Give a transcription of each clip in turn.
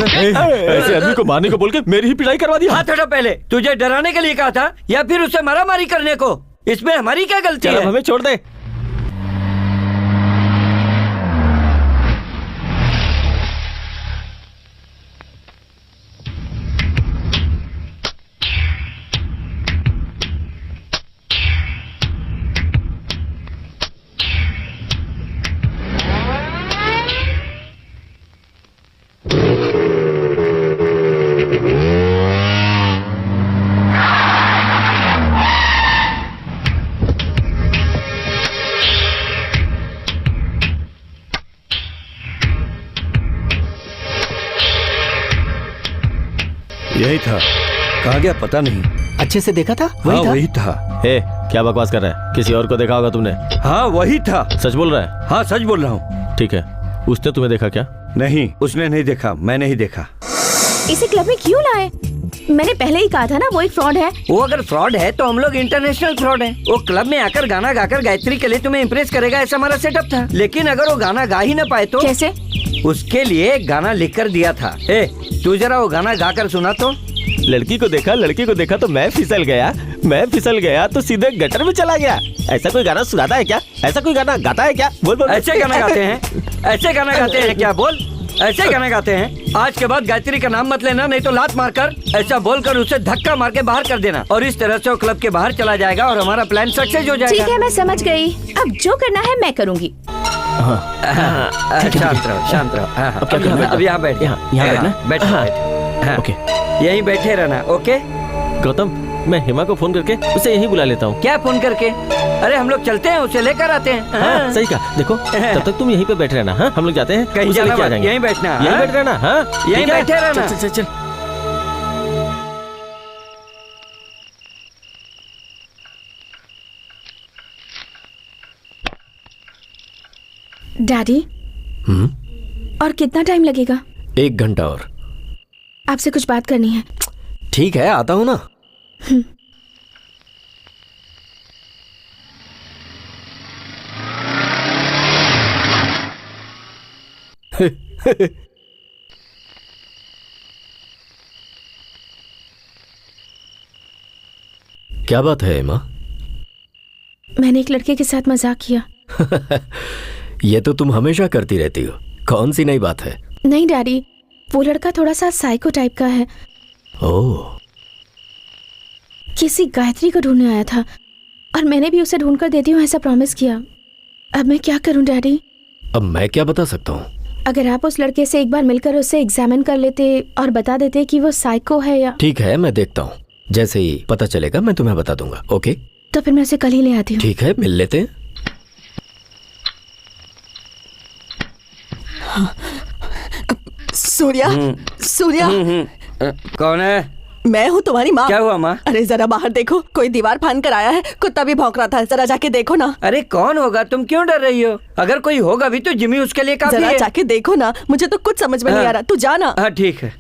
ऐसे आदमी को मारने को बोल के मेरी ही पिटाई करवा दी। हाथ हटो पहले। तुझे डराने के लिए कहा था या फिर उसे मारामारी करने को? इसमें हमारी क्या गलती है? हमें छोड़ दे। यही था। कहाँ गया पता नहीं। अच्छे से देखा था? हाँ वही था। क्या बकवास कर रहा है? किसी और को देखा होगा तुमने? हाँ वही था। सच बोल रहा है? हाँ सच बोल रहा हूँ। ठीक है, उसने तुम्हें देखा क्या? नहीं, उसने नहीं देखा, मैंने ही देखा। इसे क्लब में क्यों लाए? मैंने पहले ही कहा था ना वो एक फ्रॉड है। वो अगर फ्रॉड है तो हम लोग इंटरनेशनल फ्रॉड हैं। वो क्लब में आकर गाना गाकर गायत्री के लिए तुम्हें इम्प्रेस करेगा, ऐसा हमारा सेटअप था। लेकिन अगर वो गाना गा ही न पाए तो? कैसे? उसके लिए गाना लिख कर दिया था। तू जरा वो गाना गाकर सुना तो। लड़की को देखा तो मैं फिसल गया तो सीधे गटर में चला गया। ऐसा कोई गाना सुनाता है क्या? ऐसा कोई गाना गाता है क्या? बोल। ऐसे गाना गाते हैं? ऐसे गाना गाते हैं क्या? बोल। ऐसे गाना गाते हैं? आज के बाद गायत्री का नाम मत लेना, नहीं तो लात मारकर ऐसा बोलकर उसे धक्का मार के बाहर कर देना। और इस तरह से वो क्लब के बाहर चला जाएगा और हमारा प्लान सक्सेस हो जाएगा। ठीक है, मैं समझ गई। अब जो करना है मैं करूँगी। शांत रहो। अब यहाँ बैठ। ओके, यहीं बैठे रहना। ओके गौतम, मैं हेमा को फोन करके उसे यहीं बुला लेता हूँ। क्या फोन करके? अरे हम लोग चलते हैं, उसे लेकर आते हैं। हाँ, सही कहा। देखो तब तक तुम यहीं पे बैठे रहना। हाँ, हम लोग जाते हैं, कहीं जाना मत, यहीं बैठना। यहीं बैठे रहना। हाँ, यहीं बैठे रहना। चल। डैडी, और कितना टाइम लगेगा? 1 घंटा और। आपसे कुछ बात करनी है। ठीक है, आता हूँ ना। क्या बात है एमा? मैंने एक लड़के के साथ मजाक किया। ये तो तुम हमेशा करती रहती हो, कौन सी नई बात है? नहीं डैडी, वो लड़का थोड़ा सा साइको टाइप का है। ओह। किसी गायत्री को ढूंढने आया था और मैंने भी उसे ढूंढ कर देती हूँ ऐसा प्रॉमिस किया। अब मैं क्या करूँ डैडी? अब मैं क्या बता सकता हूँ? अगर आप उस लड़के से एक बार मिलकर उसे एग्जामिन कर लेते और बता देते कि वो साइको है या। ठीक है, मैं देखता हूँ। जैसे ही पता चलेगा मैं तुम्हें बता दूंगा। ओके? तो फिर मैं उसे कल ही ले आती हूँ। ठीक है, मिल लेते हैं। सूर्या, सूर्या। कौन है? मैं हूँ तुम्हारी माँ। क्या हुआ माँ? अरे जरा बाहर देखो, कोई दीवार फांद कर आया है। कुत्ता भी भौंक रहा था, जरा जाके देखो ना। अरे कौन होगा? तुम क्यों डर रही हो? अगर कोई होगा भी तो जिमी उसके लिए काफी है। जरा जाके देखो ना, मुझे तो कुछ समझ में नहीं आ रहा। तू जाना। हाँ ठीक है।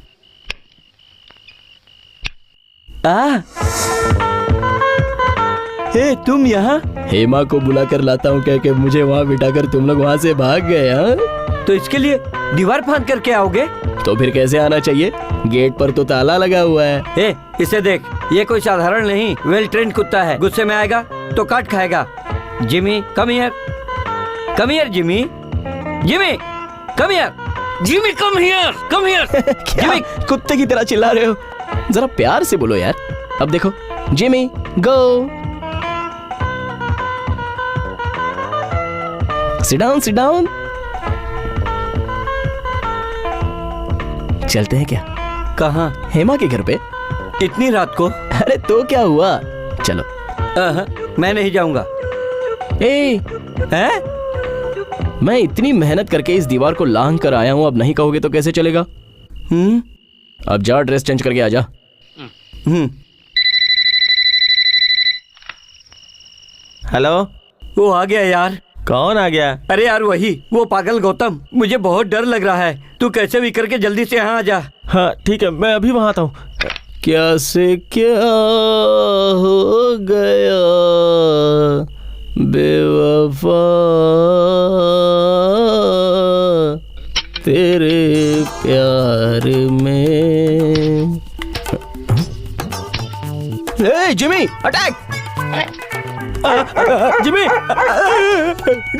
हे तुम यहाँ? हेमा को बुला कर लाता हूँ कह के मुझे वहाँ बिठाकर तुम लोग वहाँ से भाग गए। हाँ, तो इसके लिए दीवार फांद करके आओगे? तो फिर कैसे आना चाहिए? गेट पर तो ताला लगा हुआ है। इसे देख, ये कोई साधारण नहीं, वेल ट्रेंड कुत्ता है। गुस्से में आएगा तो काट खाएगा। Jimmy come here, come here Jimmy, Jimmy come here, Jimmy come here, come here. Jimmy कुत्ते की तरह चिल्ला रहे हो? जरा प्यार से बोलो यार। अब देखो, जिमी गो, सिट डाउन, सिट डाउन। चलते हैं क्या? कहाँ? हेमा के घर पे। इतनी रात को? अरे तो क्या हुआ, चलो। मैं नहीं जाऊंगा। मैं इतनी मेहनत करके इस दीवार को लांघ कर आया हूं, अब नहीं कहोगे तो कैसे चलेगा? अब जा, ड्रेस चेंज करके आ जा। हेलो, वो आ गया यार। कौन आ गया? अरे यार वही, वो पागल गौतम। मुझे बहुत डर लग रहा है, तू कैसे भी करके जल्दी से यहाँ आ जा। हाँ ठीक है, मैं अभी वहाँ आता हूँ। क्या से क्या हो गया बेवफा। तेरे प्यार में। ए, Jimmy attack! Jimmy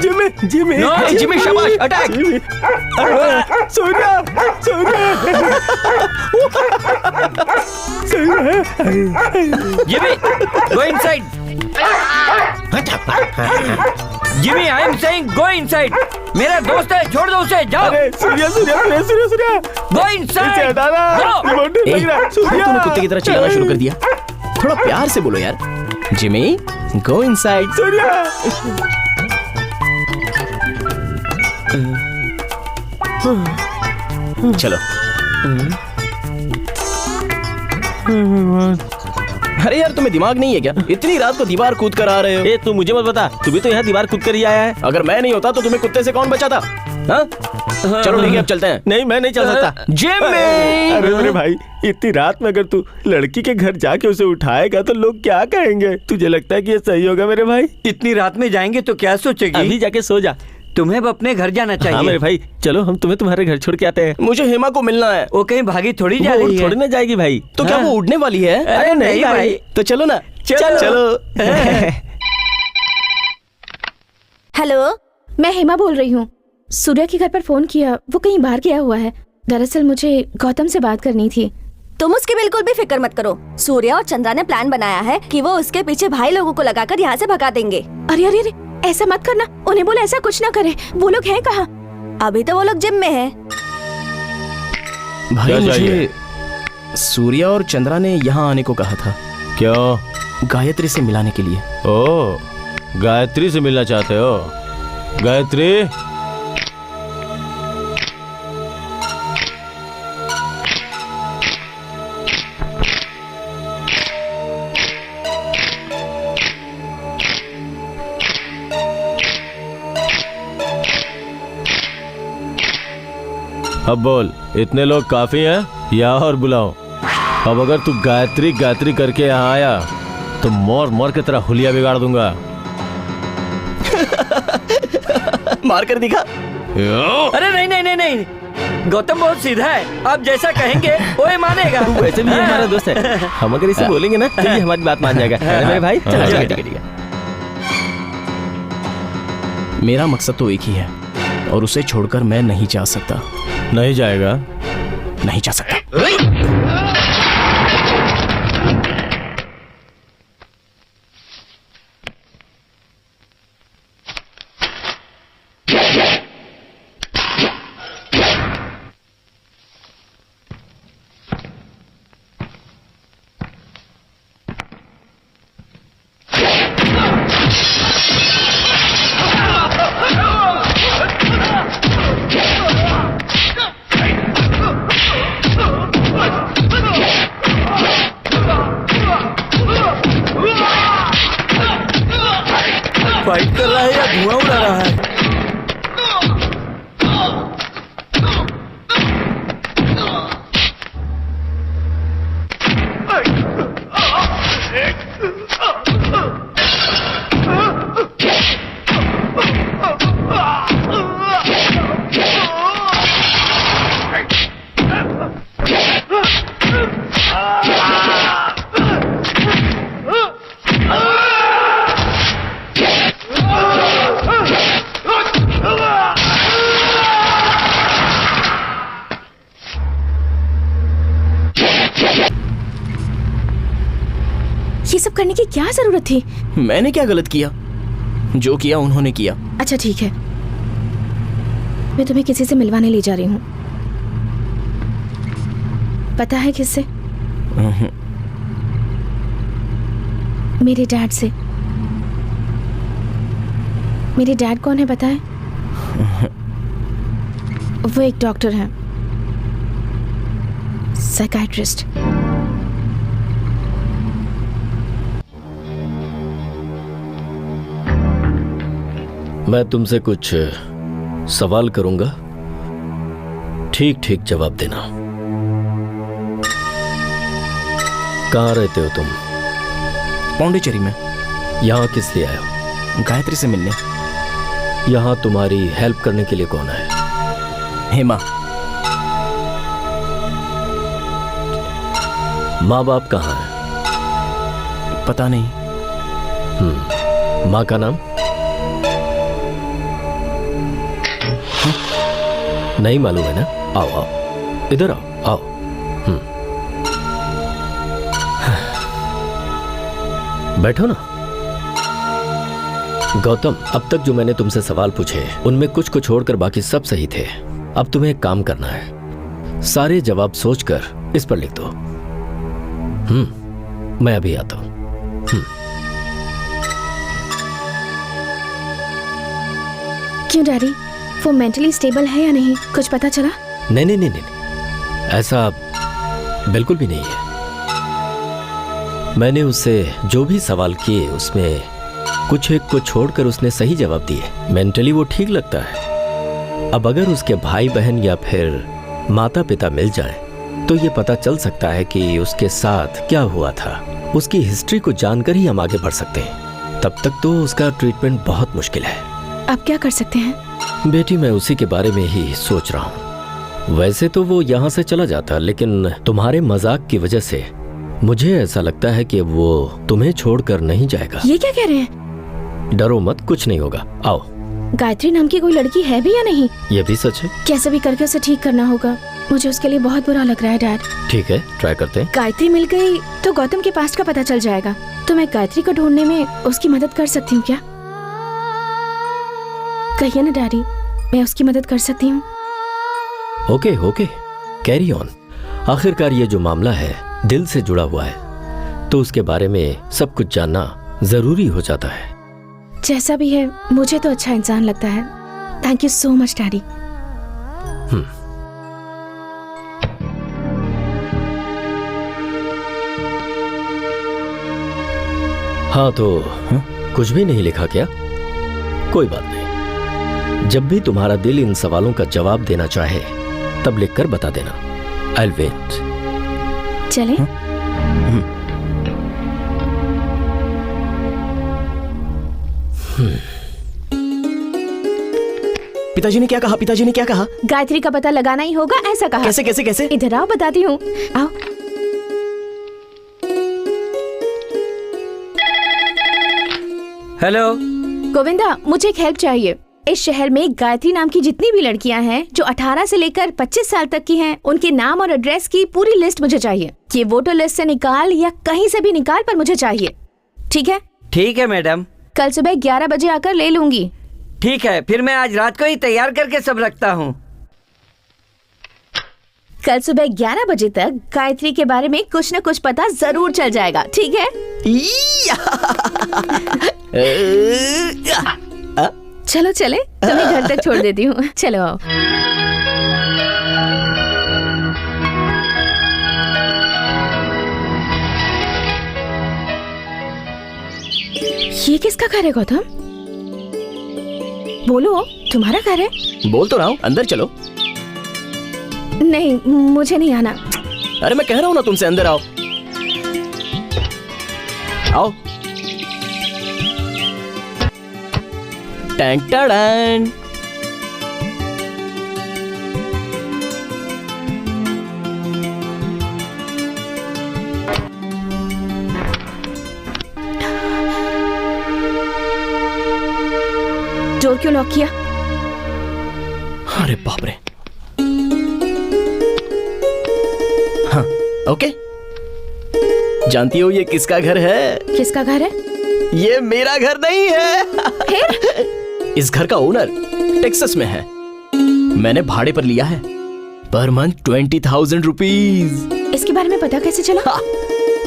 Jimmy Jimmy No! ए, जिमी शाबाश attack! Surya Surya Jimmy go inside. Jimmy I am saying go inside. मेरा दोस्त है, छोड़ दो उसे, जाओ। अरे सूर्या सूर्या सूर्या सूर्या सूर्या गो पीछे इनसाइड। हटाना, गो। रिमोट नहीं ए, लग रहा अरे सूर्या तूने कुत्ते की तरह चिल्लाना शुरू कर दिया। थोड़ा प्यार से बोलो यार। Jimmy go inside. सूर्या चलो। अरे यार तुम्हें दिमाग नहीं है क्या? इतनी रात को दीवार कूद कर आ रहे हो। ए तू मुझे मत बता, तू भी तो यहाँ दीवार कूद कर ही आया है। अगर मैं नहीं होता तो तुम्हें कुत्ते से कौन बचाता? हाँ? चलो ठीक है अब चलते हैं। नहीं मैं नहीं चल सकता। जिमी! अरे मेरे भाई, इतनी रात में अगर तू लड़की के घर जाके उसे उठाएगा तो लोग क्या कहेंगे? तुझे लगता है कि ये सही होगा मेरे भाई? इतनी रात में जाएंगे तो क्या सोचेगी? अभी जाके सो जा। तुम्हें अब अपने घर जाना हाँ मेरे चाहिए। भाई, चलो हम तुम्हें तुम्हारे घर छोड़ के आते हैं। मुझे हेमा को मिलना है। वो कहीं भागी थोड़ी जा वो रही है। थोड़ी ना जाएगी भाई। तो क्या हाँ। वो उड़ने वाली है? अरे नहीं भाई। तो चलो ना। चलो। हेलो, मैं हेमा बोल रही हूँ। सूर्या के घर पर फोन किया, वो कहीं बाहर गया हुआ है। दरअसल मुझे गौतम से बात करनी थी। तुम उसकी बिल्कुल भी फिक्र मत करो। सूर्या और चंद्रा ने प्लान बनाया है कि वो उसके पीछे भाई लोगों को लगाकर यहाँ से भगा देंगे। अरे अरे अरे, ऐसा मत करना। उन्हें बोला ऐसा कुछ ना करे। वो लोग हैं कहाँ? अभी तो वो लोग जिम में हैं। भाई क्या मुझे चाहिए? सूर्या और चंद्रा ने यहाँ आने को कहा था, क्यों? गायत्री से मिलाने के लिए। ओ, गायत्री से मिलना चाहते हो? गायत्री अब बोल, इतने लोग काफी हैं या और बुलाओ? अब अगर तू गायत्री गायत्री करके यहाँ आया तो मोर मोर की तरह हुलिया बिगाड़ दूंगा। मार कर दिखा। अरे नहीं नहीं नहीं नहीं, गौतम बहुत सीधा है। आप जैसा कहेंगे वो ही मानेगा। वैसे भी ये हमारा दोस्त है, हम अगर इसे बोलेंगे ना तो ये हमारी बात मान जाएगा। है ना मेरे भाई? हाँ, चलो, ठीक है, ठीक है। मेरा मकसद तो एक ही है और उसे छोड़कर मैं नहीं जा सकता। नहीं जाएगा। नहीं जा सकता। फाइट कर रहा है या धुआं उड़ा रहा है? ये सब करने की क्या जरूरत थी? मैंने क्या गलत किया? जो किया उन्होंने किया। अच्छा ठीक है, मैं तुम्हें किसी से मिलवाने ले जा रही हूँ। पता है किससे? मेरे डैड से। मेरे डैड कौन है पता है? वो एक डॉक्टर हैं, साइकाइट्रिस्ट। मैं तुमसे कुछ सवाल करूंगा, ठीक ठीक जवाब देना। कहाँ रहते हो तुम? पौंडीचेरी में। यहाँ किस लिए आए हो? गायत्री से मिलने। यहाँ तुम्हारी हेल्प करने के लिए कौन है? हेमा। माँ बाप कहाँ हैं? पता नहीं। माँ का नाम? नहीं मालूम है ना? आओ आओ, इधर आओ आओ। बैठो ना। गौतम, अब तक जो मैंने तुमसे सवाल पूछे उनमें कुछ को छोड़कर बाकी सब सही थे। अब तुम्हें एक काम करना है, सारे जवाब सोचकर इस पर लिख दो। मैं अभी आता हूं। क्यों डैडी, वो मेंटली स्टेबल है या नहीं, कुछ पता चला? नहीं नहीं नहीं नहीं, ऐसा बिल्कुल भी नहीं है। मैंने उससे जो भी सवाल किए उसमें कुछ एक को छोड़कर उसने सही जवाब दिए। मेंटली वो ठीक लगता है। अब अगर उसके भाई बहन या फिर माता पिता मिल जाएं, तो ये पता चल सकता है कि उसके साथ क्या हुआ था। उसकी हिस्ट्री को जानकर ही हम आगे बढ़ सकते हैं। तब तक तो उसका ट्रीटमेंट बहुत मुश्किल है। अब क्या कर सकते हैं? बेटी, मैं उसी के बारे में ही सोच रहा हूँ। वैसे तो वो यहाँ से चला जाता, लेकिन तुम्हारे मजाक की वजह से मुझे ऐसा लगता है कि वो तुम्हें छोड़कर नहीं जाएगा। ये क्या कह रहे हैं? डरो मत, कुछ नहीं होगा। आओ। गायत्री नाम की कोई लड़की है भी या नहीं? ये भी सच है। कैसे भी करके उसे ठीक करना होगा। मुझे उसके लिए बहुत बुरा लग रहा है डैड। ठीक है, ट्राई करते हैं। गायत्री मिल गई तो गौतम के पास्ट का पता चल जाएगा। तो मैं गायत्री को ढूंढने में उसकी मदद कर सकती हूँ क्या? कहिए ना डैडी, मैं उसकी मदद कर सकती हूँ। Okay okay, carry on. आखिरकार ये जो मामला है दिल से जुड़ा हुआ है, तो उसके बारे में सब कुछ जानना जरूरी हो जाता है। जैसा भी है, मुझे तो अच्छा इंसान लगता है। Thank you so much daddy. हाँ तो कुछ भी नहीं लिखा क्या? कोई बात नहीं। जब भी तुम्हारा दिल इन सवालों का जवाब देना चाहे तब लिखकर बता देना। I'll wait। चले? पिताजी ने क्या कहा? पिताजी ने क्या कहा? गायत्री का पता लगाना ही होगा, ऐसा कहा। कैसे कैसे कैसे? इधर आओ, बताती हूँ। आओ। हेलो गोविंदा, मुझे एक हेल्प चाहिए। इस शहर में गायत्री नाम की जितनी भी लड़कियां हैं जो 18 से लेकर 25 साल तक की हैं, उनके नाम और एड्रेस की पूरी लिस्ट मुझे चाहिए। ये वोटर लिस्ट से निकाल या कहीं से भी निकाल, पर मुझे चाहिए। ठीक है? ठीक है मैडम। कल सुबह 11 बजे आकर ले लूंगी। ठीक है, फिर मैं आज रात को ही तैयार करके सब रखता हूँ। कल सुबह 11 बजे तक गायत्री के बारे में कुछ न कुछ पता जरूर चल जाएगा। ठीक है? चलो चले, तुम्हें घर तक छोड़ देती हूँ। चलो आओ। ये किसका घर है गौतम? बोलो, तुम्हारा घर है? बोल तो रहा हूँ, अंदर चलो। नहीं, मुझे नहीं आना। अरे मैं कह रहा हूँ ना तुमसे, अंदर आओ। आओ। टैंक टाड़ान। डोर क्यों लॉक किया? अरे बाप रे। हाँ, ओके। जानती हो ये किसका घर है? किसका घर है? ये मेरा घर नहीं है। फिर? इस घर का ओनर टेक्सास में है। मैंने भाड़े पर लिया है, पर मंथ 20,000 रुपीज। इसके बारे में पता कैसे चला?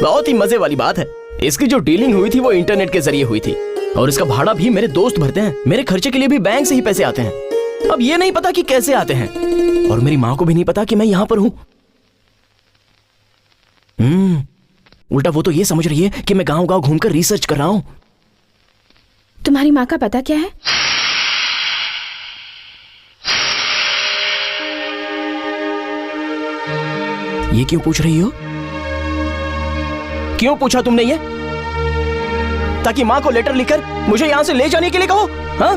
बहुत ही मजे वाली बात है। इसकी जो डीलिंग हुई थी वो इंटरनेट के जरिए हुई थी, और इसका भाड़ा भी मेरे दोस्त भरते हैं। मेरे खर्चे के लिए भी बैंक से ही पैसे आते हैं। अब ये नहीं पता कि कैसे आते हैं, और मेरी माँ को भी नहीं पता कि मैं यहाँ पर हूँ। उल्टा वो तो ये समझ रही है कि मैं गांव गांव घूमकर रिसर्च कर रहा हूँ। तुम्हारी माँ का पता क्या है? ये क्यों पूछ रही हो? क्यों पूछा तुमने ये? ताकि माँ को लेटर लिखकर मुझे यहाँ से ले जाने के लिए कहो? हाँ?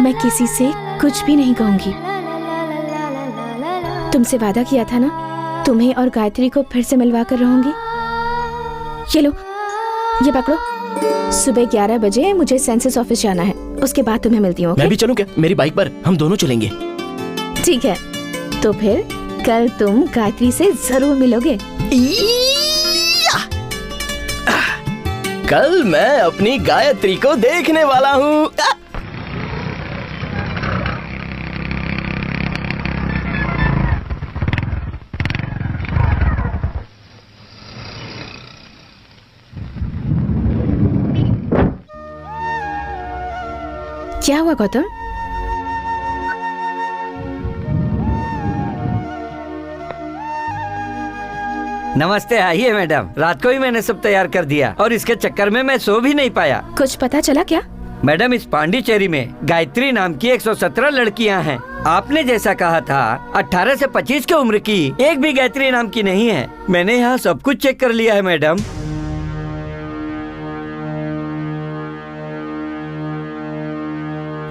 मैं किसी से कुछ भी नहीं कहूंगी। तुमसे वादा किया था ना, तुम्हें और गायत्री को फिर से मिलवा कर रहूंगी। ये लो, ये पकड़ो। सुबह 11 बजे मुझे सेंसस ऑफिस जाना है, उसके बाद तुम्हें मिलती हूँ। मैं भी चलूं क्या? मेरी बाइक पर हम दोनों चलेंगे। ठीक है, तो फिर कल तुम गायत्री से जरूर मिलोगे। कल मैं अपनी गायत्री को देखने वाला हूँ। क्या हुआ गौतम? नमस्ते। आइए मैडम, रात को ही मैंने सब तैयार कर दिया और इसके चक्कर में मैं सो भी नहीं पाया। कुछ पता चला क्या? मैडम, इस पांडिचेरी में गायत्री नाम की 117 लड़कियां हैं। आपने जैसा कहा था 18 से 25 की उम्र की एक भी गायत्री नाम की नहीं है। मैंने यहाँ सब कुछ चेक कर लिया है मैडम।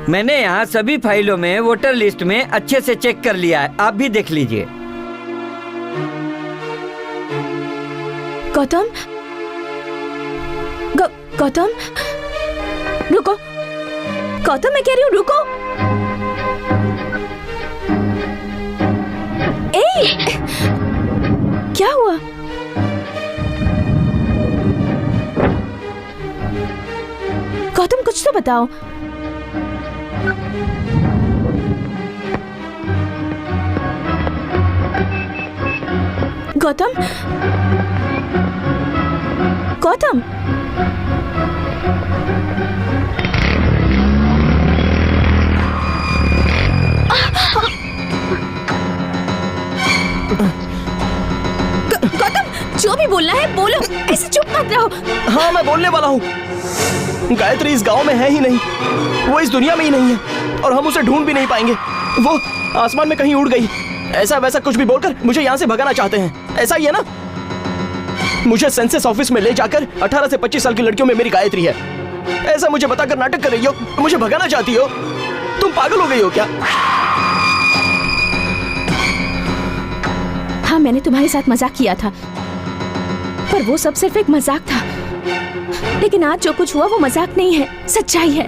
मैंने यहाँ सभी फाइलों में वोटर लिस्ट में अच्छे से चेक कर लिया है, आप भी देख लीजिए। गौतम, गौतम रुको। गौतम, मैं कह रही हूँ रुको। ए, क्या हुआ? गौतम, कुछ तो बताओ। गौतम, गौतम, गौतम, जो भी बोलना है बोलो, ऐसे चुप मत रहो। हाँ, मैं बोलने वाला हूँ। गायत्री इस गांव में है ही नहीं, वो इस दुनिया में ही नहीं है और हम उसे ढूंढ भी नहीं पाएंगे। वो आसमान में कहीं उड़ गई। ऐसा वैसा कुछ भी बोलकर मुझे यहाँ से भगाना चाहते हैं, ऐसा ही है ना? मुझे सेंसस ऑफिस में ले जाकर 18 से 25 साल की लड़कियों में मेरी गायत्री है, ऐसा मुझे बताकर नाटक कर रही हो, मुझे भगाना चाहती हो। तुम पागल हो गई हो क्या? हाँ, मैंने तुम्हारे साथ मजाक किया था, पर वो सब सिर्फ एक मजाक था। लेकिन आज जो कुछ हुआ वो मजाक नहीं है, सच्चाई है।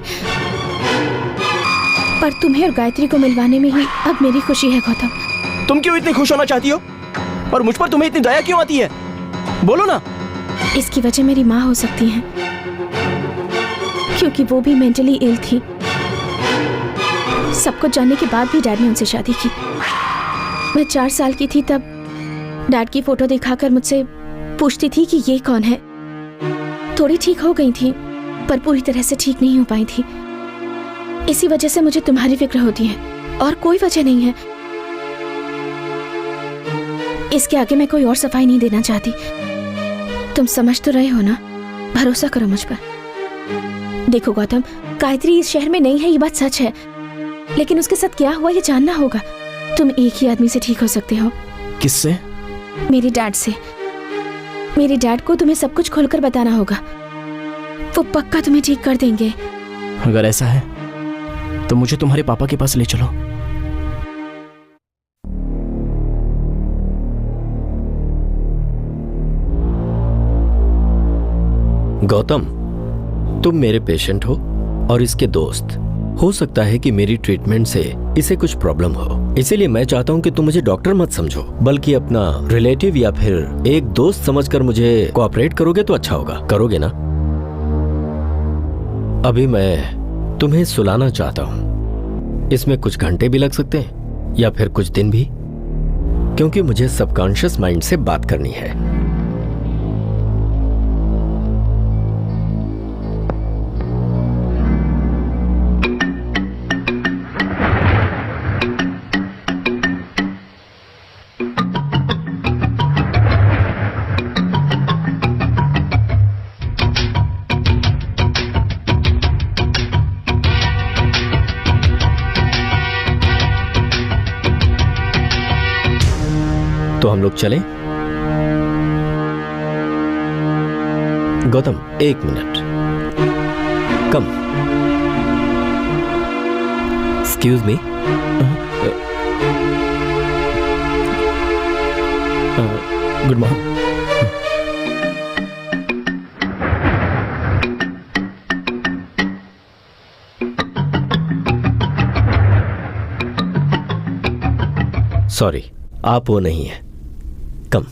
पर तुम्हें और गायत्री को मिलवाने में ही अब मेरी खुशी है गौतम। तुम क्यों इतनी खुश होना चाहती हो और मुझ पर तुम्हें इतनी दया क्यों आती है? बोलो ना। इसकी वजह मेरी माँ हो सकती है, क्योंकि वो भी मेंटली इल थी। सब कुछ जानने के बाद भी डैड ने उनसे शादी की। मैं 4 साल की थी तब डैड की फोटो दिखाकर मुझसे पूछती थी कि ये कौन है। थोड़ी ठीक हो गई थी, पर पूरी तरह से ठीक नहीं हो पाई थी। इसी वजह से मुझे तुम्हारी फिक्र होती है, और कोई वजह नहीं है। इसके आगे मैं कोई और सफाई नहीं देना चाहती। तुम समझ तो रहे हो ना? भरोसा करो मुझ पर। देखो गौतम, गायत्री इस शहर में नहीं है, ये बात सच है, लेकिन उसके साथ क्या हुआ ये जानना होगा। तुम एक ही आदमी से ठीक हो सकते हो। किससे? मेरे डैड से। मेरे डैड को तुम्हें सब कुछ खोलकर बताना होगा, वो पक्का तुम्हें ठीक कर देंगे। अगर ऐसा है तो मुझे तुम्हारे पापा के पास ले चलो। गौतम, तुम मेरे पेशेंट हो और इसके दोस्त। हो सकता है कि मेरी ट्रीटमेंट से इसे कुछ प्रॉब्लम हो, इसीलिए मैं चाहता हूं कि तुम मुझे डॉक्टर मत समझो, बल्कि अपना रिलेटिव या फिर एक दोस्त समझकर मुझे कोऑपरेट करोगे तो अच्छा होगा। करोगे ना? अभी मैं तुम्हें सुलाना चाहता हूं। इसमें कुछ घंटे भी लग सकते हैं या फिर कुछ दिन भी, क्योंकि मुझे सबकॉन्शियस माइंड से बात करनी है। तो हम लोग चलें? गौतम, एक minute. Come. Excuse me. Good morning. Sorry, आप वो नहीं है। कम।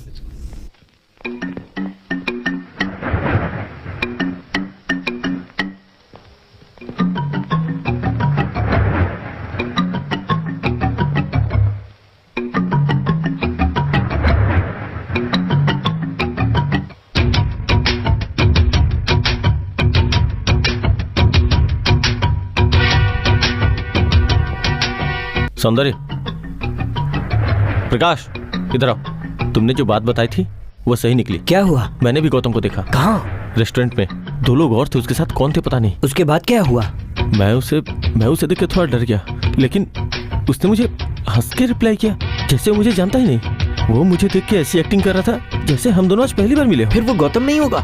सौंदर्य, प्रकाश, इधर आओ। तुमने जो बात बताई थी वो सही निकली। क्या हुआ? मैंने भी गौतम को देखा। कहाँ? रेस्टोरेंट में। 2 लोग और थे, उसके साथ कौन थे पता नहीं। उसके बाद क्या हुआ? मैं उसे देख के थोड़ा डर गया, लेकिन उसने मुझे हंस के रिप्लाई किया, जैसे वो मुझे जानता ही नहीं। वो मुझे देख के ऐसी एक्टिंग कर रहा था जैसे हम दोनों आज पहली बार मिले हो। फिर वो गौतम नहीं होगा?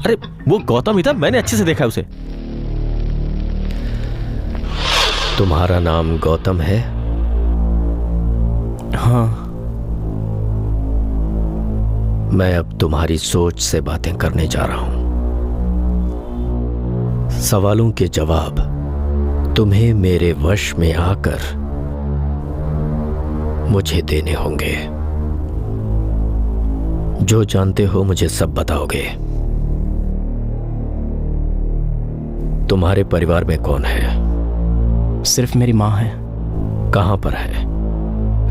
अरे वो गौतम ही था, मैंने अच्छे से देखा उसे। तुम्हारा नाम गौतम है? हाँ। मैं अब तुम्हारी सोच से बातें करने जा रहा हूं। सवालों के जवाब तुम्हें मेरे वश में आकर मुझे देने होंगे। जो जानते हो मुझे सब बताओगे। तुम्हारे परिवार में कौन है? सिर्फ मेरी माँ है। कहां पर है?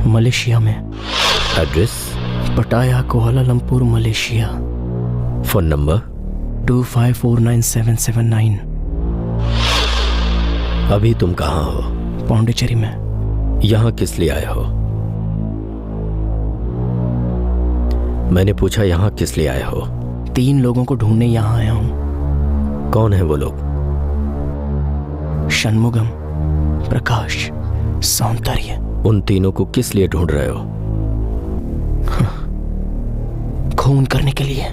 मलेशिया में। एड्रेस? पटाया, कोलालमपुर, मलेशिया। Phone number? 25497779। अभी तुम कहां हो? पौंडीचेरी में। यहां किस लिए आए हो? मैंने पूछा यहां किस लिए आए हो? 3 लोगों को ढूंढने यहाँ आया हूँ। कौन है वो लोग? षणमुगम, प्रकाश, सौंदर्य। उन तीनों को किस लिए ढूंढ रहे हो? खून करने के लिए।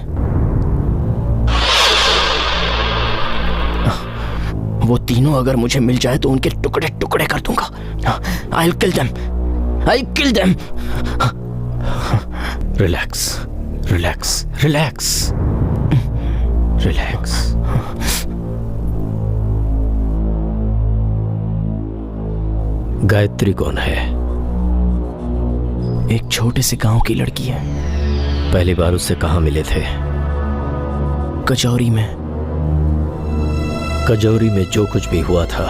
वो तीनों अगर मुझे मिल जाए तो उनके टुकड़े टुकड़े कर दूंगा। I'll kill them. I'll kill them. Relax, relax, relax, relax. Gayatri कौन है? एक छोटे से गांव की लड़की है। पहली बार उससे कहां मिले थे? कचौरी में। कजौरी में जो कुछ भी हुआ था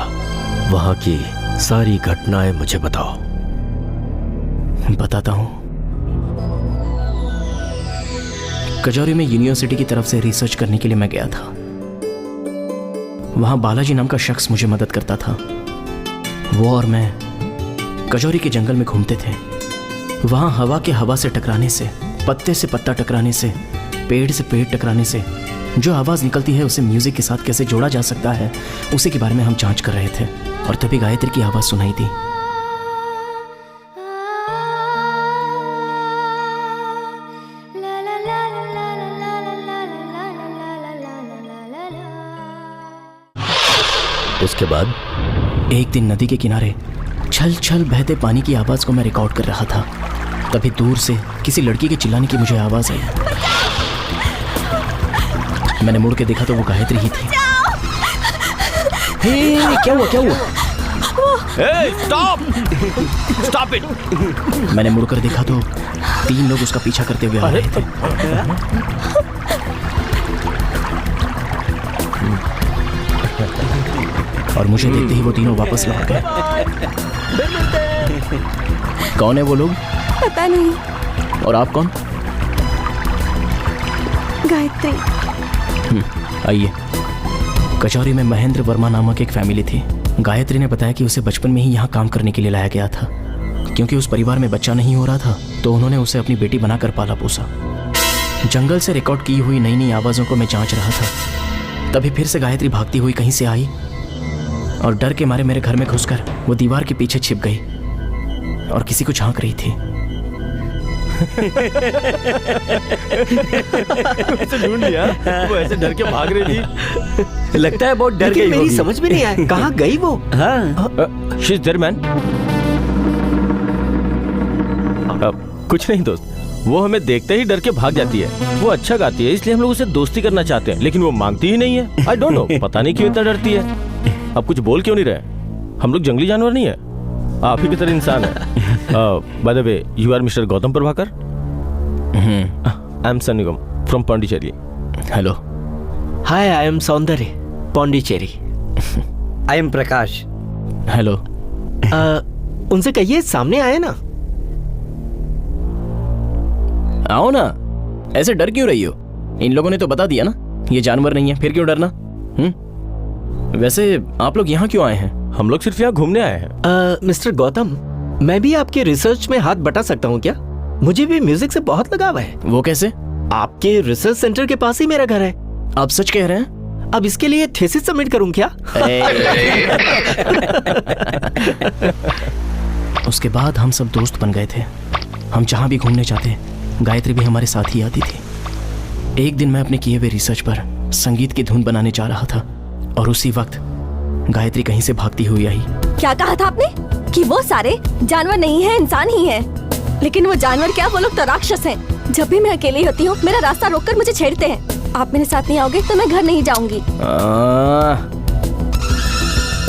वहां की सारी घटनाएं मुझे बताओ। बताता हूं। कचौरी में यूनिवर्सिटी की तरफ से रिसर्च करने के लिए मैं गया था। वहां बालाजी नाम का शख्स मुझे मदद करता था। वो और मैं कचौरी के जंगल में घूमते थे। वहां हवा के हवा से टकराने से, पत्ते से पत्ता टकराने से, पेड़ से पेड़ टकराने से जो आवाज निकलती है उसे म्यूजिक के साथ कैसे जोड़ा जा सकता है, उसी के बारे में हम जांच कर रहे थे। और तभी गायत्री की आवाज सुनाई दी। उसके बाद? एक दिन नदी के किनारे छल छल बहते पानी की आवाज को मैं रिकॉर्ड कर रहा था। तभी दूर से किसी लड़की के चिल्लाने की मुझे आवाज आई। मैंने मुड़ के देखा तो वो गायत्री ही थी। हे, क्या हुआ, क्या हुआ? Stop, stop it. मैंने मुड़कर देखा तो 3 लोग उसका पीछा करते हुए आ रहे थे। और मुझे देखते ही वो तीनों वापस लौट गए। कौन है वो लोग? पता नहीं। और आप कौन? गायत्री। आइए। कचौरी में महेंद्र वर्मा नामक एक फैमिली थी। गायत्री ने बताया कि उसे बचपन में ही यहाँ काम करने के लिए लाया गया था। क्योंकि उस परिवार में बच्चा नहीं हो रहा था तो उन्होंने उसे अपनी बेटी बनाकर पाला पोसा। जंगल से रिकॉर्ड की हुई नई नई आवाज़ों को मैं जांच रहा था। तभी फिर से गायत्री भागती हुई कहीं से आई और डर के मारे मेरे घर में घुसकर वो दीवार के पीछे छिप गई और किसी को झांक रही थी। उसे ढूंढ लिया, वो ऐसे डर के भाग रही थी। लगता है बहुत डर लेकिन गई मेरी होगी। समझ में नहीं आया कहाँ गई वो। हाँ शी इज देयर मैन। कुछ नहीं दोस्त, वो हमें देखते ही डर के भाग जाती है। वो अच्छा गाती है इसलिए हम लोग उसे दोस्ती करना चाहते हैं, लेकिन वो मांगती ही नहीं है। आई डोंट नो, पता नहीं क्यों इतना डरती है। अब कुछ बोल क्यों नहीं रहे? हम लोग जंगली जानवर नहीं है, आप ही की तरह इंसान है। By the way, you are mister Gautam Prabhakar? I am Sannigam from Pondicherry. Hello. Hi, I am Saundarya, Pondicherry. I am Prakash. Hello. उनसे कहिए सामने आए ना। आओ ना, ऐसे डर क्यों रही हो? इन लोगों ने तो बता दिया ना, ये जानवर नहीं है, फिर क्यों डरना? वैसे आप लोग यहाँ क्यों आए हैं? हम लोग सिर्फ यहाँ घूमने आए हैं। मिस्टर गौतम, मैं भी आपके रिसर्च में हाथ बटा सकता हूँ क्या? मुझे भी म्यूजिक से बहुत लगाव है। वो कैसे? आपके रिसर्च सेंटर के पास ही मेरा घर है। आप सच कह रहे हैं? अब इसके लिए थीसिस सबमिट करूँ क्या? उसके बाद हम सब दोस्त बन गए थे। हम जहाँ भी घूमने जाते, गायत्री भी हमारे साथ ही आती थी। एक दिन मैं अपने किए हुए रिसर्च पर संगीत की धुन बनाने जा रहा था और उसी वक्त गायत्री कहीं से भागती हुई आई। क्या कहा था आपने कि वो सारे जानवर नहीं है, इंसान ही है? लेकिन वो जानवर क्या, वो लोग तो राक्षस हैं। जब भी मैं अकेली होती हूँ मेरा रास्ता रोककर मुझे छेड़ते हैं। आप मेरे साथ नहीं आओगे तो मैं घर नहीं जाऊंगी।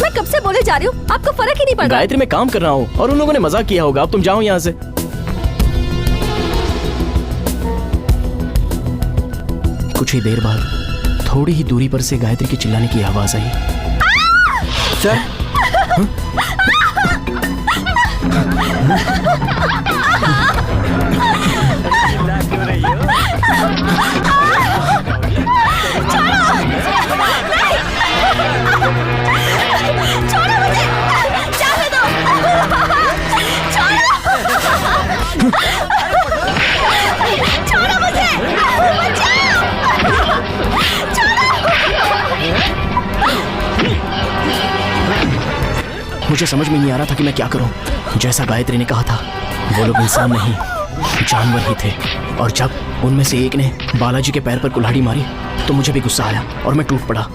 मैं कब से बोले जा रही हूँ, आपको फर्क ही नहीं पड़ रहा। गायत्री, मैं काम कर रहा हूँ और उन लोगों ने मजाक किया होगा। अब तुम जाओ यहाँ से। कुछ ही देर बाद थोड़ी ही दूरी पर से गायत्री के चिल्लाने की आवाज आई। सर, मुझे समझ में नहीं आ रहा था कि मैं क्या करूं। जैसा गायत्री ने कहा था, वो लोग इंसान नहीं, जानवर ही थे। और जब उनमें से एक ने बालाजी के पैर पर कुल्हाड़ी मारी तो मुझे भी गुस्सा आया और मैं टूट पड़ा।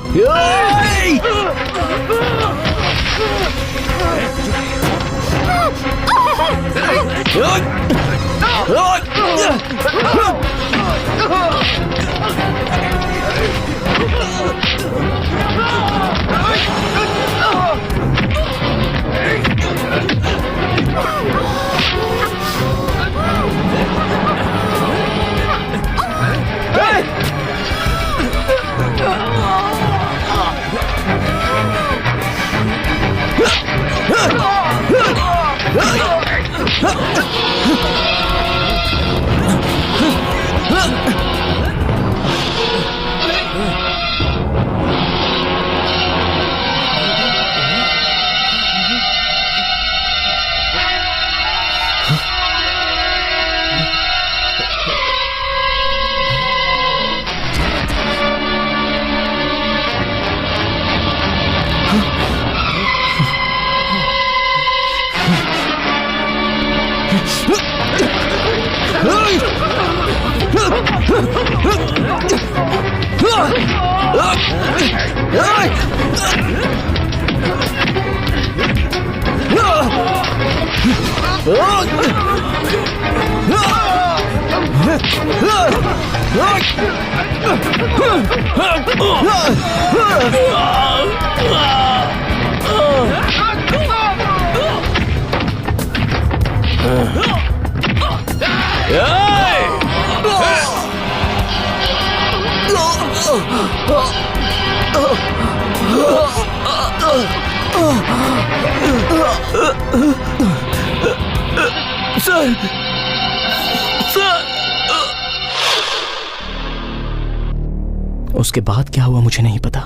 उसके बाद क्या हुआ मुझे नहीं पता,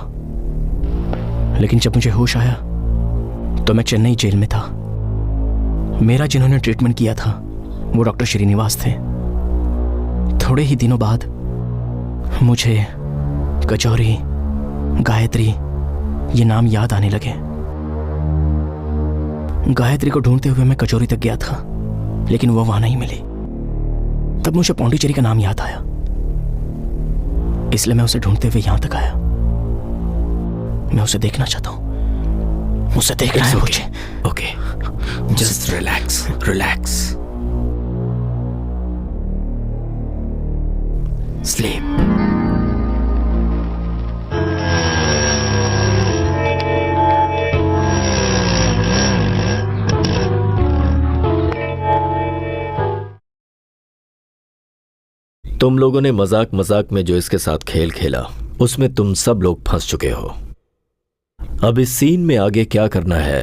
लेकिन जब मुझे होश आया तो मैं चेन्नई जेल में था। मेरा जिन्होंने ट्रीटमेंट किया था वो डॉक्टर श्रीनिवास थे। थोड़े ही दिनों बाद मुझे कचौरी, गायत्री ये नाम याद आने लगे। गायत्री को ढूंढते हुए मैं कचौरी तक गया था, लेकिन वो वहां नहीं मिली। तब मुझे पौंडीचेरी का नाम याद आया, इसलिए मैं उसे ढूंढते हुए यहां तक आया। मैं उसे देखना चाहता हूं, उसे देखना है मुझे। Okay, just relax relax, sleep. तुम लोगों ने मजाक मजाक में जो इसके साथ खेल खेला उसमें तुम सब लोग फंस चुके हो। अब इस सीन में आगे क्या करना है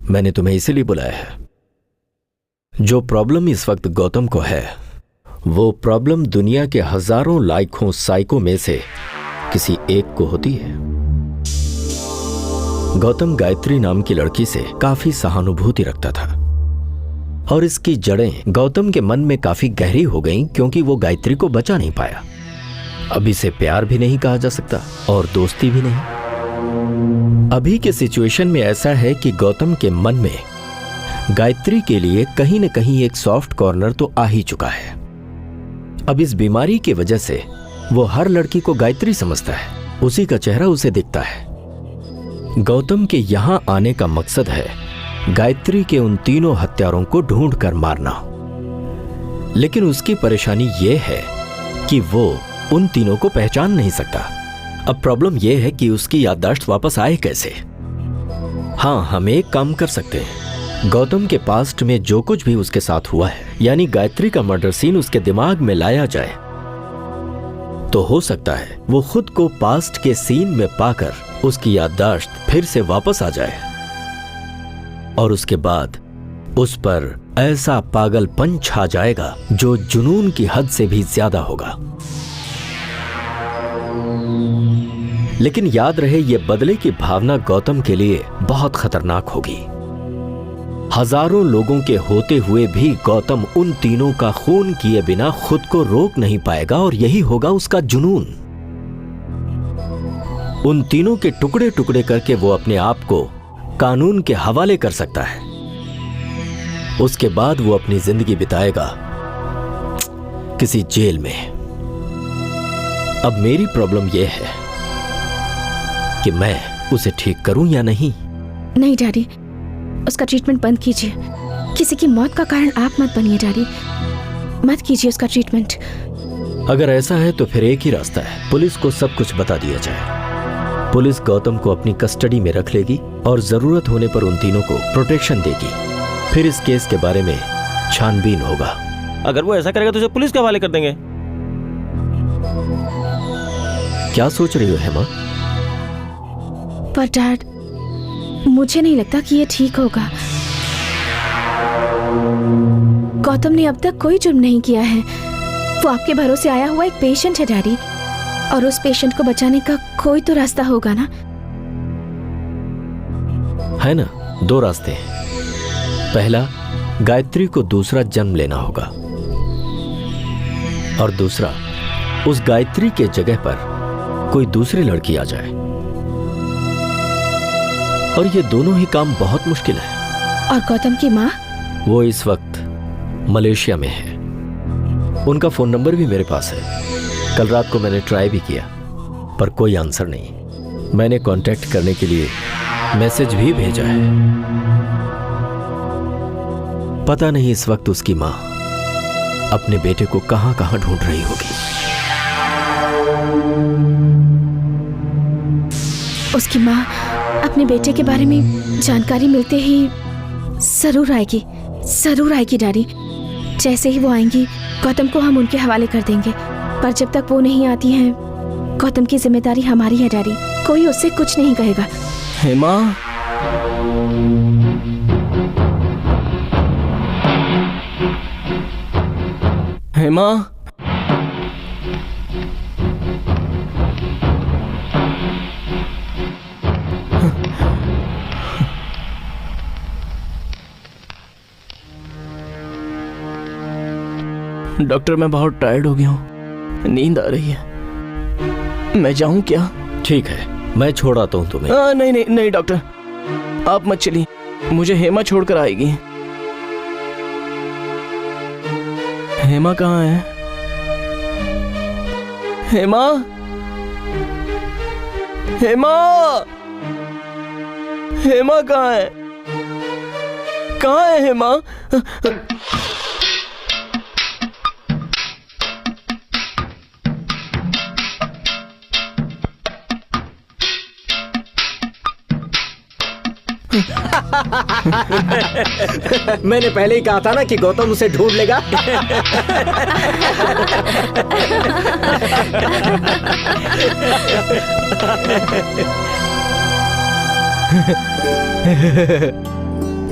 मैंने तुम्हें इसीलिए बुलाया है। जो प्रॉब्लम इस वक्त गौतम को है वो प्रॉब्लम दुनिया के हजारों लाखों साइको में से किसी एक को होती है। गौतम गायत्री नाम की लड़की से काफी सहानुभूति रखता था और इसकी जड़ें गौतम के मन में काफी गहरी हो गईं क्योंकि वो गायत्री को बचा नहीं पाया। अब इसे प्यार भी नहीं कहा जा सकता और दोस्ती भी नहीं। अभी के सिचुएशन में ऐसा है कि गौतम के मन में गायत्री के लिए कहीं न कहीं एक सॉफ्ट कॉर्नर तो आ ही चुका है। अब इस बीमारी की वजह से वो हर लड़की को गायत्री समझता है, उसी का चेहरा उसे दिखता है। गौतम के यहां आने का मकसद है गायत्री के उन तीनों हत्यारों को ढूंढ कर मारना। लेकिन उसकी परेशानी यह है कि वो उन तीनों को पहचान नहीं सकता। अब प्रॉब्लम यह है कि उसकी याददाश्त वापस आए कैसे। हां, हम एक काम कर सकते हैं, गौतम के पास्ट में जो कुछ भी उसके साथ हुआ है यानी गायत्री का मर्डर सीन उसके दिमाग में लाया जाए तो हो सकता है वो खुद को पास्ट के सीन में पाकर उसकी याददाश्त फिर से वापस आ जाए और उसके बाद उस पर ऐसा पागलपन छा जाएगा जो जुनून की हद से भी ज्यादा होगा। लेकिन याद रहे ये बदले की भावना गौतम के लिए बहुत खतरनाक होगी। हजारों लोगों के होते हुए भी गौतम उन तीनों का खून किए बिना खुद को रोक नहीं पाएगा और यही होगा उसका जुनून। उन तीनों के टुकड़े टुकड़े करके वो अपने आप को कानून के हवाले कर सकता है। उसके बाद वो अपनी जिंदगी बिताएगा किसी जेल में। अब मेरी प्रॉब्लम यह है कि मैं उसे ठीक करूं या नहीं। नहीं डैडी, उसका ट्रीटमेंट बंद कीजिए। किसी की मौत का कारण आप मत बनिए डैडी, मत कीजिए उसका ट्रीटमेंट। अगर ऐसा है तो फिर एक ही रास्ता है, पुलिस को सब कुछ बता दिया जाए। पुलिस गौतम को अपनी कस्टडी में रख लेगी और जरूरत होने पर उन तीनों को प्रोटेक्शन देगी। फिर इस केस के बारे में छानबीन होगा। अगर वो ऐसा करेगा तो उसे पुलिस के हवाले कर देंगे। क्या सोच रही हो हेमा? पर डैड, मुझे नहीं लगता कि ये ठीक होगा। गौतम ने अब तक कोई जुर्म नहीं किया है। वो आपके भरोसे आया हुआ एक पेशेंट है डैडी, और उस पेशेंट को बचाने का कोई तो रास्ता होगा ना? है ना, दो रास्ते हैं। पहला, गायत्री को दूसरा जन्म लेना होगा और दूसरा, उस गायत्री के जगह पर कोई दूसरी लड़की आ जाए। और ये दोनों ही काम बहुत मुश्किल है। और गौतम की माँ? वो इस वक्त मलेशिया में है। उनका फोन नंबर भी मेरे पास है। कल रात को मैंने ट्राई भी किया पर कोई आंसर नहीं। मैंने कांटेक्ट करने के लिए मैसेज भी भेजा है। पता नहीं इस वक्त उसकी माँ अपने बेटे को कहां कहां ढूंढ रही होगी। उसकी माँ अपने बेटे के बारे में जानकारी मिलते ही जरूर आएगी डैडी। जैसे ही वो आएंगी गौतम को हम उनके हवाले कर देंगे। पर जब तक वो नहीं आती हैं, गौतम की जिम्मेदारी हमारी है डैडी। कोई उससे कुछ नहीं कहेगा। हेमा, हेमा, डॉक्टर मैं बहुत टायर्ड हो गया हूँ, नींद आ रही है। मैं जाऊं क्या? ठीक है, मैं छोड़ आता हूं तुम्हें। नहीं नहीं नहीं डॉक्टर, आप मत चलिए, मुझे हेमा छोड़कर आएगी। हेमा कहाँ है? हेमा, हेमा, हेमा कहाँ है? कहाँ है हेमा? मैंने पहले ही कहा था ना कि गौतम उसे ढूंढ लेगा।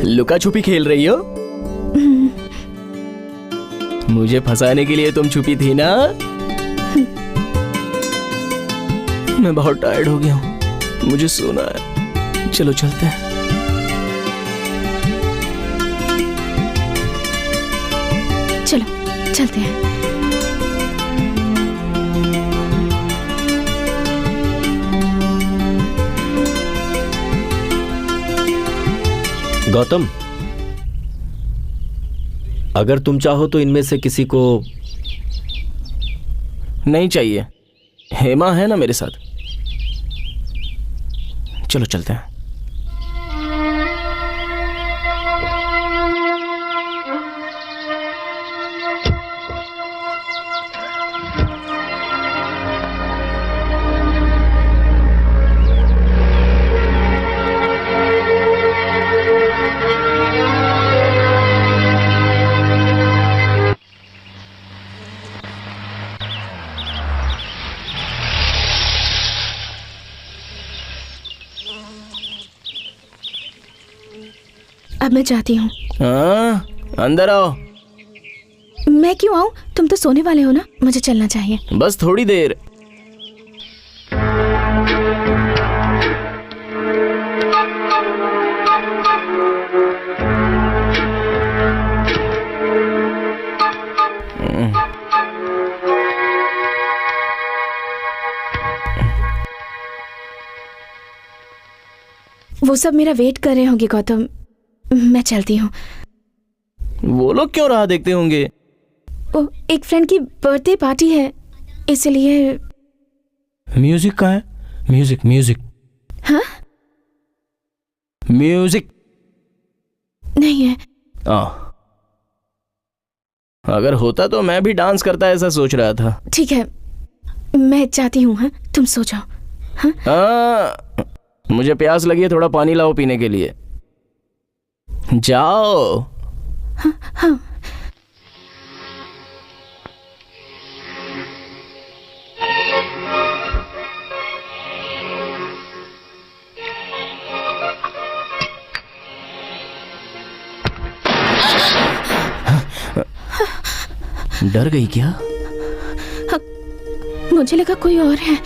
लुका छुपी खेल रही हो? मुझे फंसाने के लिए तुम छुपी थी ना? मैं बहुत टायर्ड हो गया हूं, मुझे सोना है। चलो चलते हैं। चलो चलते हैं। गौतम, अगर तुम चाहो तो इनमें से किसी को। नहीं चाहिए, हेमा है ना मेरे साथ। चलो चलते हैं। अब मैं जाती हूँ। हाँ, अंदर आओ। मैं क्यों आऊँ? तुम तो सोने वाले हो ना, मुझे चलना चाहिए। बस थोड़ी देर। वो सब मेरा वेट कर रहे होंगे गौतम, मैं चलती हूँ। वो लोग क्यों राह देखते होंगे? ओ, एक फ्रेंड की बर्थडे पार्टी है, इसलिए। म्यूजिक कहाँ है? Music music. हाँ? म्यूजिक नहीं है। अगर होता तो मैं भी डांस करता ऐसा सोच रहा था। ठीक है, मैं जाती हूँ। हाँ, तुम सो जाओ। हाँ, मुझे प्यास लगी है, थोड़ा पानी लाओ पीने के लिए। जाओ। हाँ। डर गई क्या? मुझे लगा कोई और है।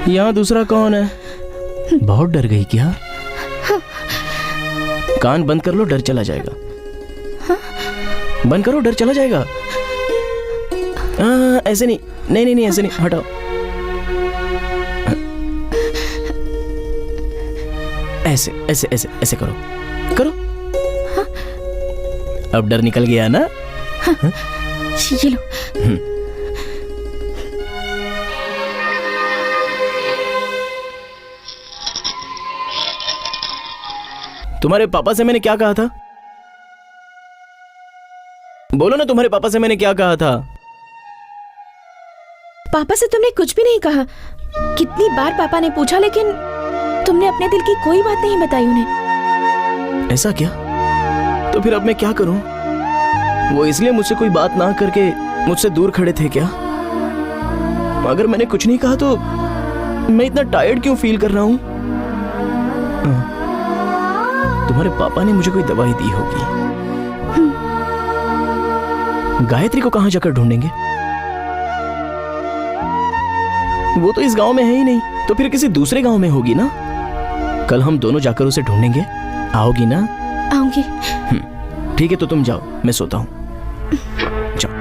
यहाँ दूसरा कौन है? बहुत डर गई क्या? कान बंद कर लो, डर चला जाएगा। बंद करो, डर चला जाएगा। ऐसे नहीं, नहीं नहीं नहीं, ऐसे नहीं, हटाओ। ऐसे ऐसे ऐसे ऐसे करो, करो। अब डर निकल गया ना? ये लो। तुम्हारे पापा से मैंने क्या कहा था? बोलो ना, तुम्हारे पापा से मैंने क्या कहा था? पापा से तुमने कुछ भी नहीं कहा। कितनी बार पापा ने पूछा, लेकिन तुमने अपने दिल की कोई बात नहीं बताई उन्हें। ऐसा क्या? तो फिर अब मैं क्या करूं? वो इसलिए मुझसे कोई बात ना करके मुझसे दूर खड़े थे क्या? अगर मैंने कुछ नहीं कहा तो मैं इतना टायर्ड क्यों फील कर रहा हूं? तुम्हारे पापा ने मुझे कोई दवाई दी होगी। गायत्री को कहां जाकर ढूंढेंगे? वो तो इस गांव में है ही नहीं, तो फिर किसी दूसरे गांव में होगी ना। कल हम दोनों जाकर उसे ढूंढेंगे। आओगी ना? आऊंगी। ठीक है, तो तुम जाओ, मैं सोता हूं। जाओ।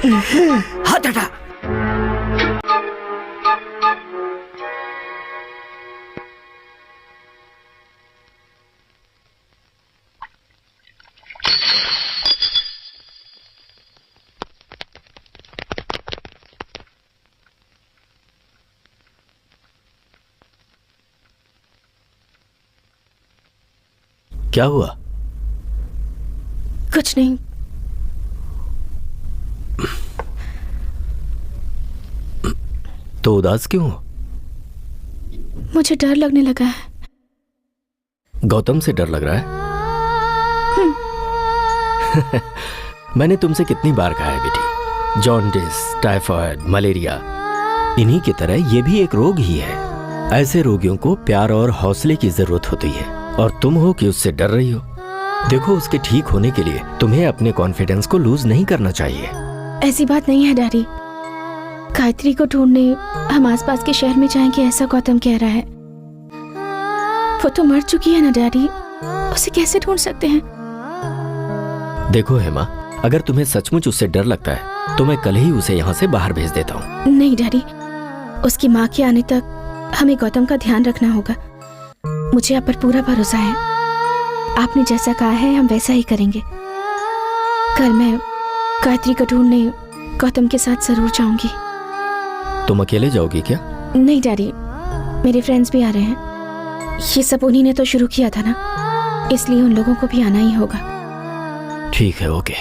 हाथ हटा। क्या हुआ? कुछ नहीं। तो उदास क्यों हो? मुझे डर लगने लगा है। गौतम से डर लग रहा है? मैंने तुमसे कितनी बार कहा है बेटी, जॉन्डिस, टाइफाइड, मलेरिया, इन्हीं की तरह ये भी एक रोग ही है। ऐसे रोगियों को प्यार और हौसले की जरूरत होती है, और तुम हो कि उससे डर रही हो। देखो, उसके ठीक होने के लिए तुम्हें अपने कॉन्फिडेंस को लूज नहीं करना चाहिए। ऐसी बात नहीं है डैडी। गायत्री को ढूंढने हम आसपास के शहर में जाएंगे ऐसा गौतम कह रहा है। वो तो मर चुकी है ना डैडी, उसे कैसे ढूंढ सकते हैं? देखो हेमा, अगर तुम्हें सचमुच उससे डर लगता है तो मैं कल ही उसे यहाँ से बाहर भेज देता हूँ। नहीं डैडी, उसकी माँ के आने तक हमें गौतम का ध्यान रखना होगा। मुझे आप पर पूरा भरोसा है। आपने जैसा कहा है हम वैसा ही करेंगे। कल मैं गायत्री को ढूंढने गौतम के साथ जरूर जाऊंगी। तुम अकेले जाओगी क्या? नहीं डैडी, मेरे फ्रेंड्स भी आ रहे हैं। ये सब उन्हीं ने तो शुरू किया था ना, इसलिए उन लोगों को भी आना ही होगा। ठीक है, okay.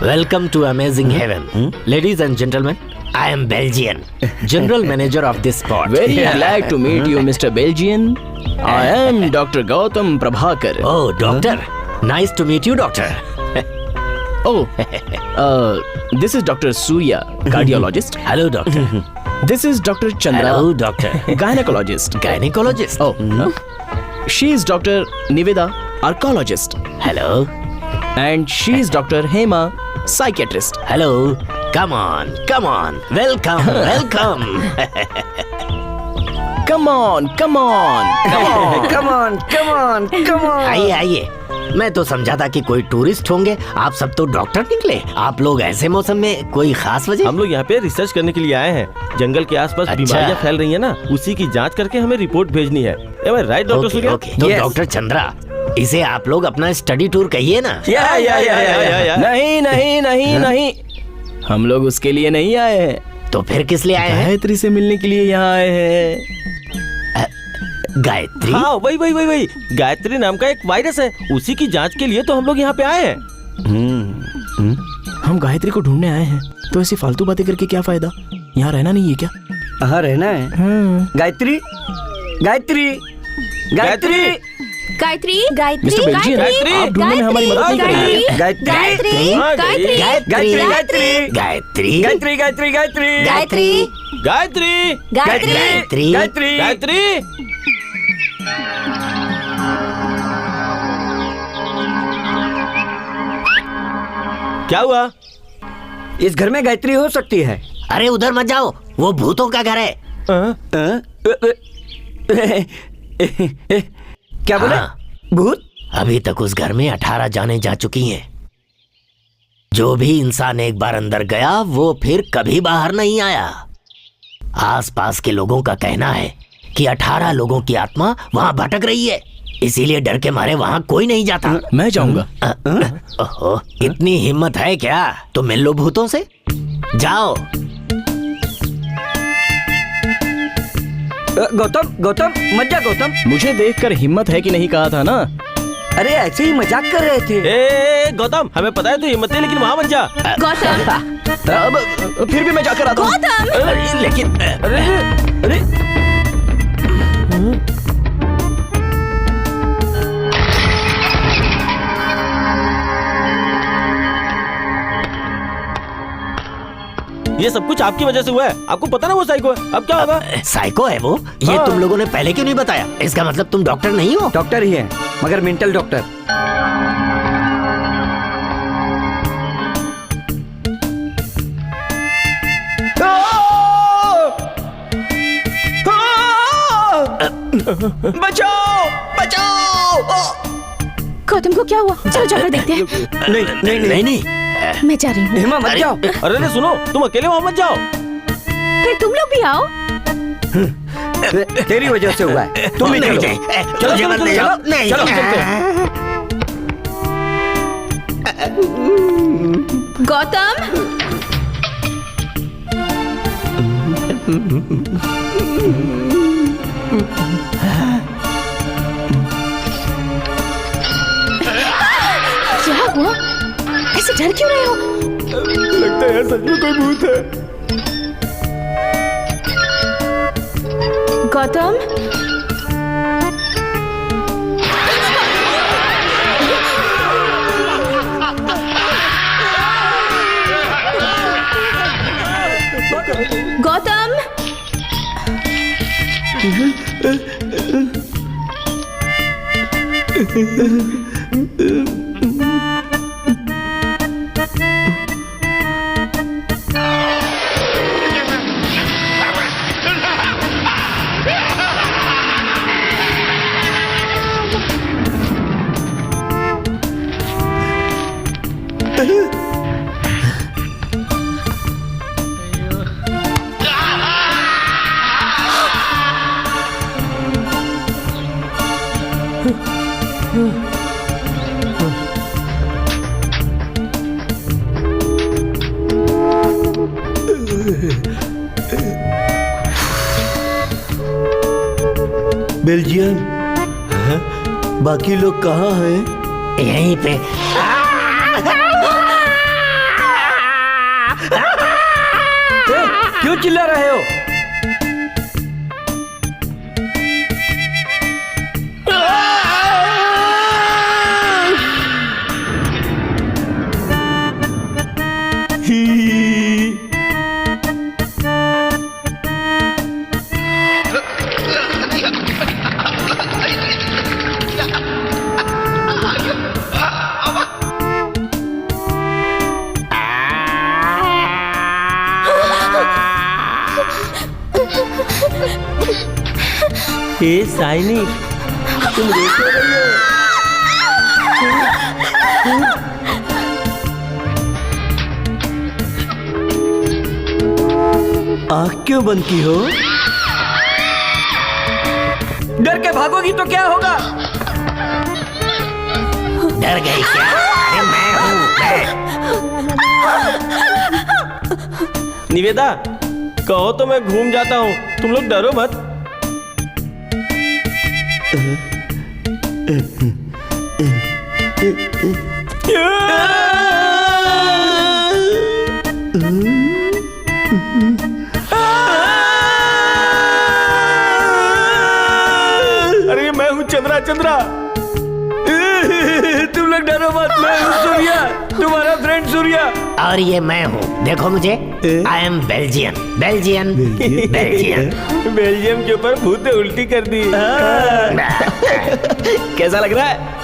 Welcome to Amazing Heaven. Ladies and gentlemen, I am Belgian, General Manager of this spot. Very glad to meet you, Mr. Belgian. I am Dr. Gautam Prabhakar. Oh, doctor. Nice to meet you, doctor. Oh, this is Dr. Surya, cardiologist. Hello, doctor. This is Dr. Chandra, Hello, doctor. gynecologist. Gynecologist. Oh, she is Dr. Niveda, oncologist. Hello. And she is Dr. Hema, psychiatrist. Hello. Come on, come on. Welcome, welcome. Come on, come on, come on. Come on, come on, come on. आइए आइए। मैं तो समझा था कि कोई tourist होंगे, आप सब तो डॉक्टर निकले। आप लोग ऐसे मौसम में, कोई खास वजह? हम लोग यहाँ पे रिसर्च करने के लिए आए हैं। जंगल के आसपास अच्छा। बीमारियाँ फैल रही है ना, उसी की जांच करके हमें रिपोर्ट भेजनी है। Right doctor okay, Surya? Okay. तो Yes. डॉक्टर चंद्रा, इसे आप लोग अपना स्टडी टूर कहिए ना। या। नहीं नहीं नहीं नहीं, हम लोग उसके लिए नहीं आए हैं। तो फिर किस लिए आए हैं? गायत्री से मिलने के लिए यहाँ आए हैं। गायत्री? हाँ, वही गायत्री नाम का एक वायरस है, उसी की जांच के लिए तो हम लोग यहाँ पे आए हैं। हम गायत्री को ढूंढने आए हैं, तो ऐसी फालतू बातें करके क्या फायदा? यहाँ रहना नहीं है क्या? हाँ, रहना है। गायत्री, गायत्री, गायत्री, गायत्री, मिस्टर बेल्जियन, आप ढूंढने में हमारी मदद नहीं करेंगे। गायत्री, गायत्री, हाँ, गायत्री, गायत्री, गायत्री, गायत्री? गायत्री, गायत्री, गायत्री, गायत्री, गायत्री, गायत्री, गायत्री, गायत्री। क्या हुआ? इस घर में गायत्री हो सकती है। अरे उधर मत जाओ, वो भूतों का घर है। क्या बोले? हाँ। भूत? अभी तक उस घर में 18 जाने जा चुकी हैं। जो भी इंसान एक बार अंदर गया वो फिर कभी बाहर नहीं आया। आसपास के लोगों का कहना है कि 18 लोगों की आत्मा वहां भटक रही है, इसीलिए डर के मारे वहां कोई नहीं जाता। मैं जाऊंगा। ओहो, इतनी हिम्मत है क्या? तो मिल लो भूतों से, जाओ। गौतम, गौतम, मत जा गौतम। मुझे देखकर हिम्मत है कि नहीं कहा था ना। अरे ऐसे ही मजाक कर रहे थे। ए गौतम, हमें पता है तू हिम्मत है, लेकिन वहां मत जा। गौतम, अब फिर भी मैं जाकर आता हूँ। अरे, लेकिन अरे ये सब कुछ आपकी वजह से हुआ है। आपको पता ना वो साइको है। अब क्या होगा? साइको है वो? ये हाँ। तुम लोगों ने पहले क्यों नहीं बताया? इसका मतलब तुम डॉक्टर नहीं हो? डॉक्टर ही है, मगर मेंटल डॉक्टर। बचाओ बचाओ। गौतम को क्या हुआ? चलो जाकर देखते हैं। नहीं नहीं नहीं नहीं, मैं जा रही हूँ। हेमा मत जाओ। अरे नहीं, सुनो, तुम अकेले वहां मत जाओ। फिर तुम लोग भी आओ। तेरी वजह से हुआ है, तुम भी नहीं चलो। जाए। चलो जीवन चलो नहीं चलो जाओ। नहीं। चलो चलते हैं। गौतम, क्या हुआ? ऐसे डर क्यों रहे हो? लगता है यार सच में कोई भूत है। गौतम, गौतम, बेल्जियम, बाकी लोग कहाँ हैं? यहीं पे। क्यों चिल्ला रहे हो? हे साइनी, तुम देख रही हो? आँख क्यों बंद की हो? डर के भागोगी तो क्या होगा? डर गई क्या? अरे मैं हूँ, निवेदा, कहो तो मैं घूम जाता हूँ, तुम लोग डरो मत। अरे मैं हूँ चंद्रा। चंद्रा, तुम लोग डरो मत, मैं हूँ सूर्या, तुम्हारा फ्रेंड सूर्या। और ये मैं हूँ, देखो मुझे। I am Belgian. Belgian Belgian. Belgium के ऊपर भूत ने उल्टी कर दी। कैसा लग रहा है?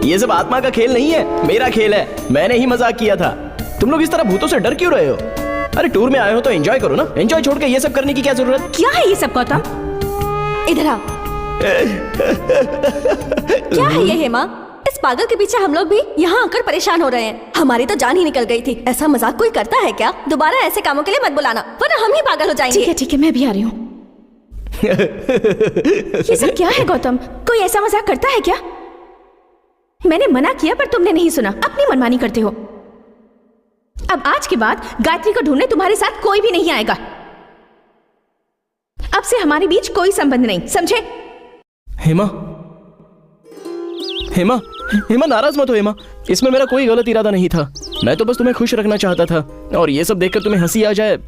ये सब आत्मा का खेल नहीं है, मेरा खेल है। मैंने ही मजाक किया था। तुम लोग इस तरह भूतों से डर क्यों रहे हो? अरे टूर में आए हो तो एंजॉय करो ना। एंजॉय छोड़ के ये सब करने की क्या जरूरत? क्या है ये सब गौतम? इधर आओ। क्या है ये हेमा? इस पागल के पीछे हम लोग भी यहाँ आकर परेशान हो रहे हैं। हमारी तो जान ही निकल गई थी। ऐसा मजाक कोई करता है क्या? दोबारा ऐसे कामों के लिए मत बुलाना, वरना हम ही पागल हो जाएंगे। ठीक है, मैं भी आ रही हूँ। ये सब क्या है गौतम? कोई ऐसा मजाक करता है क्या? मैंने मना किया पर तुमने नहीं सुना, अपनी मनमानी करते हो। अब आज के बाद गायत्री को ढूंढने तुम्हारे साथ कोई भी नहीं आएगा। अब से हमारे बीच कोई संबंध नहीं, समझे? हेमा, हेमा, हेमा नाराज मत हो हेमा। इसमें मेरा कोई गलत इरादा नहीं था। मैं तो बस तुम्हें खुश रखना चाहता था और ये सब देखकर तुम्हें हंसी आ जाए,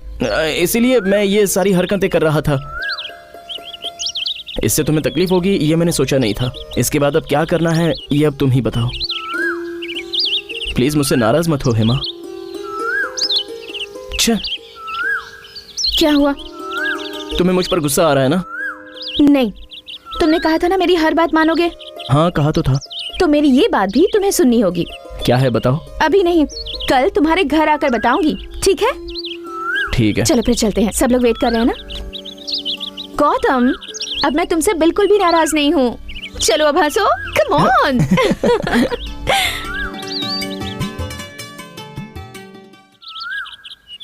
इसीलिए मैं ये सारी हरकतें कर रहा था। इससे तुम्हें तकलीफ होगी ये मैंने सोचा नहीं था। इसके बाद अब क्या करना है ये अब तुम ही बताओ। प्लीज मुझसे नाराज मत हो हेमा। अच्छा, क्या हुआ? तुम्हें मुझ पर गुस्सा आ रहा है ना? नहीं, तुमने कहा था ना मेरी हर बात मानोगे। हाँ कहा तो था। तो मेरी ये बात भी तुम्हें सुननी होगी। क्या है बताओ। अभी नहीं, कल तुम्हारे घर आकर बताऊंगी, ठीक है? ठीक है। चलो फिर चलते हैं, सब लोग वेट कर रहे हैं ना। गौतम, अब मैं तुमसे बिल्कुल भी नाराज नहीं हूँ। चलो अब हंसो, कम ऑन।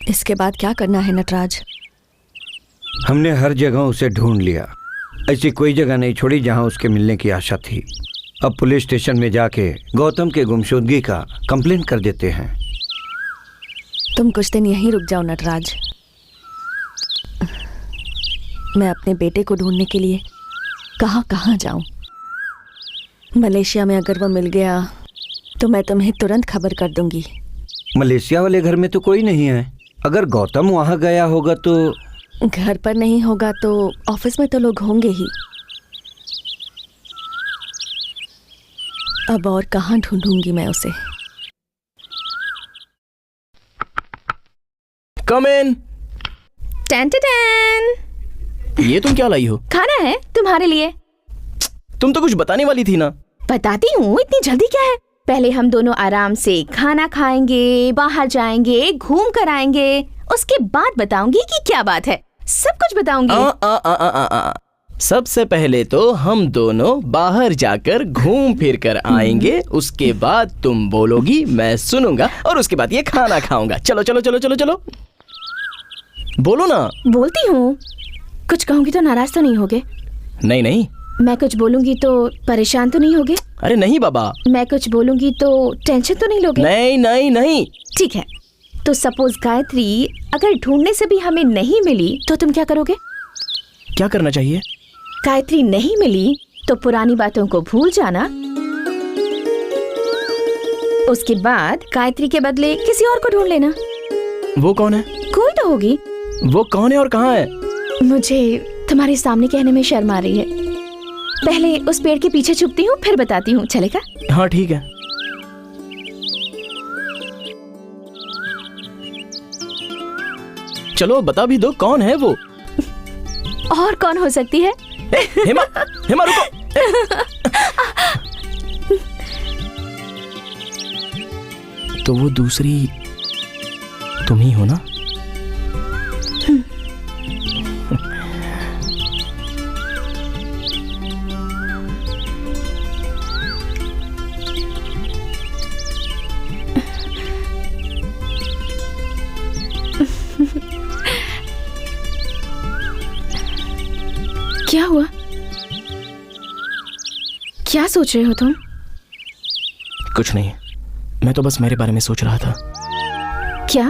इसके बाद क्या करना है नटराज? हमने हर जगह उसे ढूंढ लिया, ऐसी कोई जगह नहीं छोड़ी जहां उसके मिलने की आशा थी। अब पुलिस स्टेशन में जाके गौतम के गुमशुदगी का कंप्लेन कर देते हैं। तुम कुछ दिन यहीं रुक जाओ नटराज। मैं अपने बेटे को ढूंढने के लिए कहाँ कहाँ जाऊं। मलेशिया में अगर वो मिल गया तो मैं तुम्हें तुरंत खबर कर दूंगी। मलेशिया वाले घर में तो कोई नहीं है। अगर गौतम वहां गया होगा तो घर पर नहीं होगा तो ऑफिस में तो लोग होंगे ही। अब और कहाँ ढूंढूंगी मैं उसे? Come in. टन टन टन। ये तुम क्या लाई हो? खाना है तुम्हारे लिए। तुम तो कुछ बताने वाली थी ना। बताती हूँ, इतनी जल्दी क्या है? पहले हम दोनों आराम से खाना खाएंगे, बाहर जाएंगे, घूम कर आएंगे, उसके बाद बताऊंगी कि क्या बात है। सब कुछ बताऊंगी। सबसे पहले तो हम दोनों बाहर जाकर घूम फिर कर आएंगे, उसके बाद तुम बोलोगी, मैं सुनूंगा, और उसके बाद ये खाना खाऊंगा। चलो चलो चलो चलो चलो, बोलो ना। बोलती हूँ। कुछ कहूंगी तो नाराज तो नहीं होगे? नहीं नहीं। मैं कुछ बोलूंगी तो परेशान तो नहीं होगे? अरे नहीं बाबा। मैं कुछ बोलूंगी तो टेंशन तो नहीं लोगे? नहीं नहीं नहीं। ठीक है, तो सपोज गायत्री अगर ढूंढने से भी हमें नहीं मिली तो तुम क्या करोगे? क्या करना चाहिए? गायत्री नहीं मिली तो पुरानी बातों को भूल जाना। उसके बाद गायत्री के बदले किसी और को ढूंढ लेना। वो कौन है? कोई तो होगी। वो कौन है और कहाँ है? मुझे तुम्हारे सामने कहने में शर्म आ रही है। पहले उस पेड़ के पीछे छुपती हूँ, फिर बताती हूँ, चलेगा? हाँ ठीक है। चलो बता भी दो, कौन है वो? और कौन हो सकती है? हेमा, हेमा रुको। तो वो दूसरी तुम ही हो ना? क्या हुआ? क्या सोच रहे हो तुम? कुछ नहीं, मैं तो बस मेरे बारे में सोच रहा था। क्या?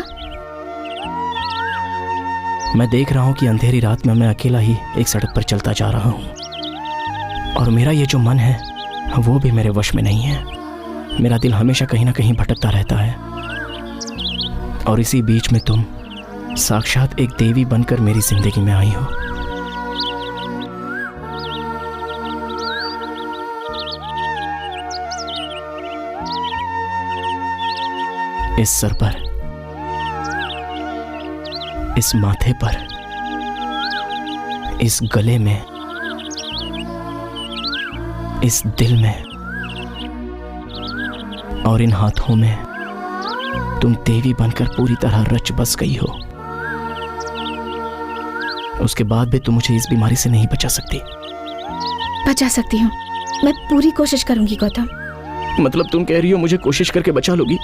मैं देख रहा हूं कि अंधेरी रात में मैं अकेला ही एक सड़क पर चलता जा रहा हूं, और मेरा ये जो मन है वो भी मेरे वश में नहीं है। मेरा दिल हमेशा कहीं ना कहीं भटकता रहता है, और इसी बीच में तुम साक्षात एक देवी बनकर मेरी जिंदगी में आई हो। इस सर पर, इस माथे पर, इस गले में, इस दिल में, और इन हाथों में तुम देवी बनकर पूरी तरह रच बस गई हो। उसके बाद भी तुम मुझे इस बीमारी से नहीं बचा सकती। बचा सकती हूँ, मैं पूरी कोशिश करूंगी गौतम। मतलब तुम कह रही हो मुझे कोशिश करके बचा लोगी?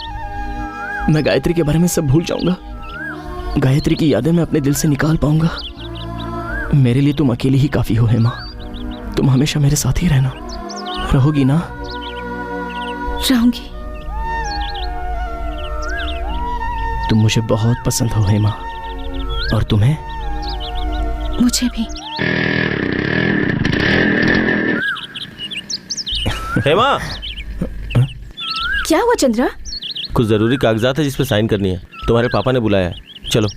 मैं गायत्री के बारे में सब भूल जाऊंगा, गायत्री की यादें मैं अपने दिल से निकाल पाऊंगा। मेरे लिए तुम अकेली ही काफी हो हेमा। तुम हमेशा मेरे साथ ही रहना, रहोगी ना? रहूंगी। तुम मुझे बहुत पसंद हो हेमा, और तुम्हें? मुझे भी। हेमा, क्या हुआ चंद्रा? कुछ जरूरी कागजात है जिस पे साइन करनी है। तुम्हारे पापा ने बुलाया है, चलो।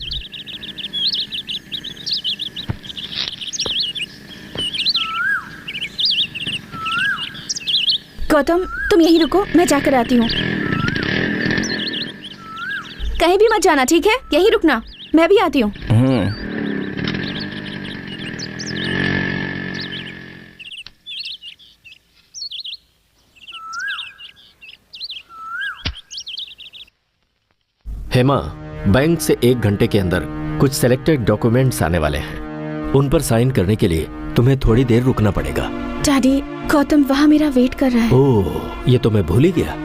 गौतम तुम यहीं रुको, मैं जाकर आती हूँ। कहीं भी मत जाना, ठीक है? यहीं रुकना, मैं भी आती हूँ। हेमा, बैंक से 1 घंटे के अंदर कुछ सिलेक्टेड डॉक्यूमेंट्स आने वाले हैं, उन पर साइन करने के लिए तुम्हें थोड़ी देर रुकना पड़ेगा। डैडी, गौतम वहाँ मेरा वेट कर रहा है। ओह, ये तो मैं भूल ही गया।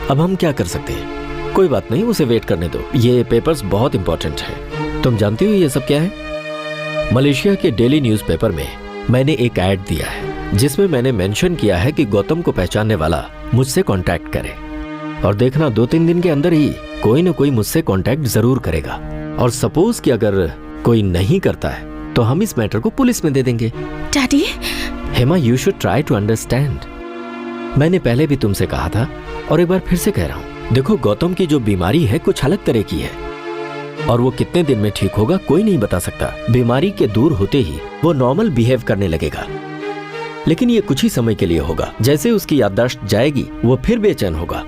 अब हम क्या कर सकते हैं? कोई बात नहीं, उसे वेट करने दो। ये पेपर्स बहुत इंपॉर्टेंट हैं। तुम जानती हो ये सब क्या है? मलेशिया के डेली न्यूज़पेपर में मैंने एक ऐड दिया है जिसमें मैंने मेंशन किया है कि गौतम को पहचानने वाला मुझसे कांटेक्ट करे। और देखना 2-3 दिन के अंदर ही कोई न कोई मुझसे कांटेक्ट जरूर करेगा। और सपोज कि अगर कोई नहीं करता है तो हम इस मैटर को पुलिस में दे देंगे। Daddy, Hema, you should try to understand. मैंने पहले भी तुमसे कहा था और एक बार फिर से कह रहा हूँ, देखो गौतम की जो बीमारी है कुछ अलग तरह की है और वो कितने दिन में ठीक होगा कोई नहीं बता सकता। बीमारी के दूर होते ही वो नॉर्मल बिहेव करने लगेगा, लेकिन ये कुछ ही समय के लिए होगा। जैसे उसकी याददाश्त जाएगी वो फिर बेचैन होगा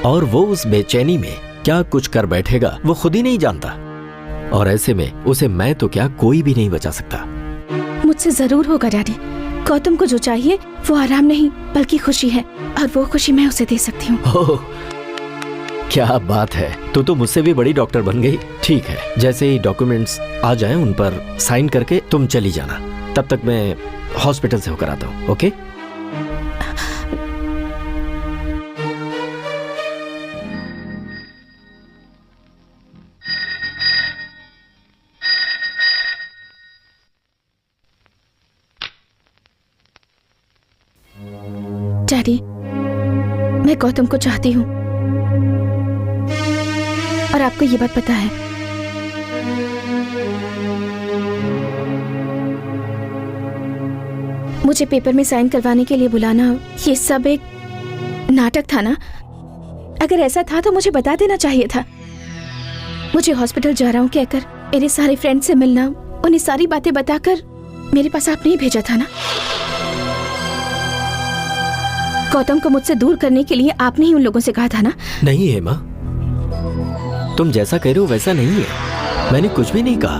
और वो उस बेचैनी में क्या कुछ कर बैठेगा वो खुद ही नहीं जानता। और ऐसे में उसे मैं तो क्या कोई भी नहीं बचा सकता। मुझसे जरूर होगा डैडी। गौतम को जो चाहिए वो आराम नहीं बल्कि खुशी है, और वो खुशी मैं उसे दे सकती हूँ। ओह, क्या बात है, तू तो मुझसे भी बड़ी डॉक्टर बन गई। ठीक है, जैसे ही डॉक्यूमेंट्स आ जाएं उन पर साइन करके तुम चली जाना। तब तक मैं हॉस्पिटल से होकर आता हूँ। ओके? डैडी, मैं गौतम को चाहती हूँ और आपको ये बात पता है। मुझे पेपर में साइन करवाने के लिए बुलाना, ये सब एक नाटक था ना? अगर ऐसा था तो मुझे बता देना चाहिए था। मुझे हॉस्पिटल जा रहा हूँ कहकर मेरे सारे फ्रेंड से मिलना, उन्हें सारी बातें बताकर मेरे पास आपने ही भेजा था ना? गौतम को मुझसे दूर करने के लिए आपने ही उन लोगों से कहा था ना? नहीं हेमा, तुम जैसा कह रहे हो वैसा नहीं है। मैंने कुछ भी नहीं कहा।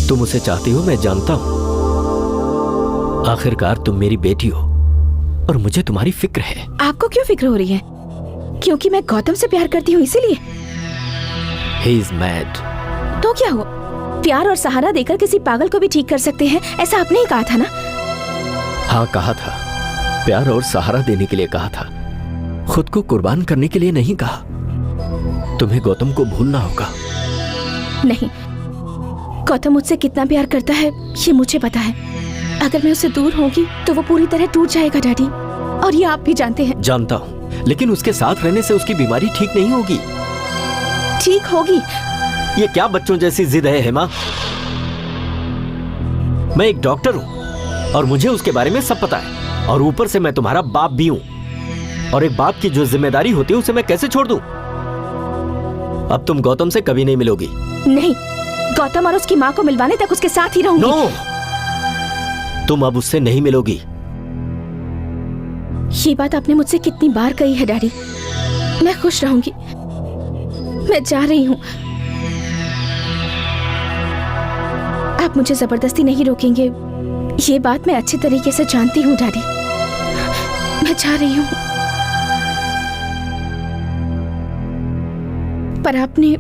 तुम उसे चाहती हो, मैं जानता हूं। आखिरकार तुम मेरी बेटी हो और मुझे तुम्हारी फिक्र है। आपको क्यों फिक्र हो रही है? क्योंकि मैं गौतम से प्यार करती हूँ इसीलिए? He is mad। तो क्या हो? प्यार और सहारा देकर किसी पागल को भी ठीक कर सकते हैं, ऐसा आपने ही कहा था ना? हाँ, कहा था। प्यार और सहारा देने के लिए कहा था, खुद को कुर्बान करने के लिए नहीं कहा। तुम्हें गौतम को भूलना होगा। नहीं, गौतम मुझसे कितना प्यार करता है ये मुझे पता है। अगर मैं उससे दूर होंगी तो वो पूरी तरह टूट जाएगा डैडी, और ये आप भी जानते हैं। जानता हूँ, लेकिन उसके साथ रहने से उसकी बीमारी ठीक नहीं होगी। ठीक होगी। ये क्या बच्चों जैसी जिद है हेमा? मैं एक डॉक्टर हूँ और मुझे उसके बारे में सब पता है, और ऊपर से मैं तुम्हारा बाप भी हूँ, और एक बाप की जो जिम्मेदारी होती है उसे मैं कैसे छोड़ दूं? अब तुम गौतम से कभी नहीं मिलोगी। नहीं, गौतम और उसकी माँ को मिलवाने तक उसके साथ ही रहूंगी। नो, तुम अब उससे नहीं मिलोगी। ये बात आपने मुझसे कितनी बार कही है डैडी। मैं खुश रहूंगी। मैं जा रही हूँ। आप मुझे जबरदस्ती नहीं रोकेंगे, ये बात मैं अच्छे तरीके से जानती हूँ डैडी। मैं जा रही हूँ, पर आपने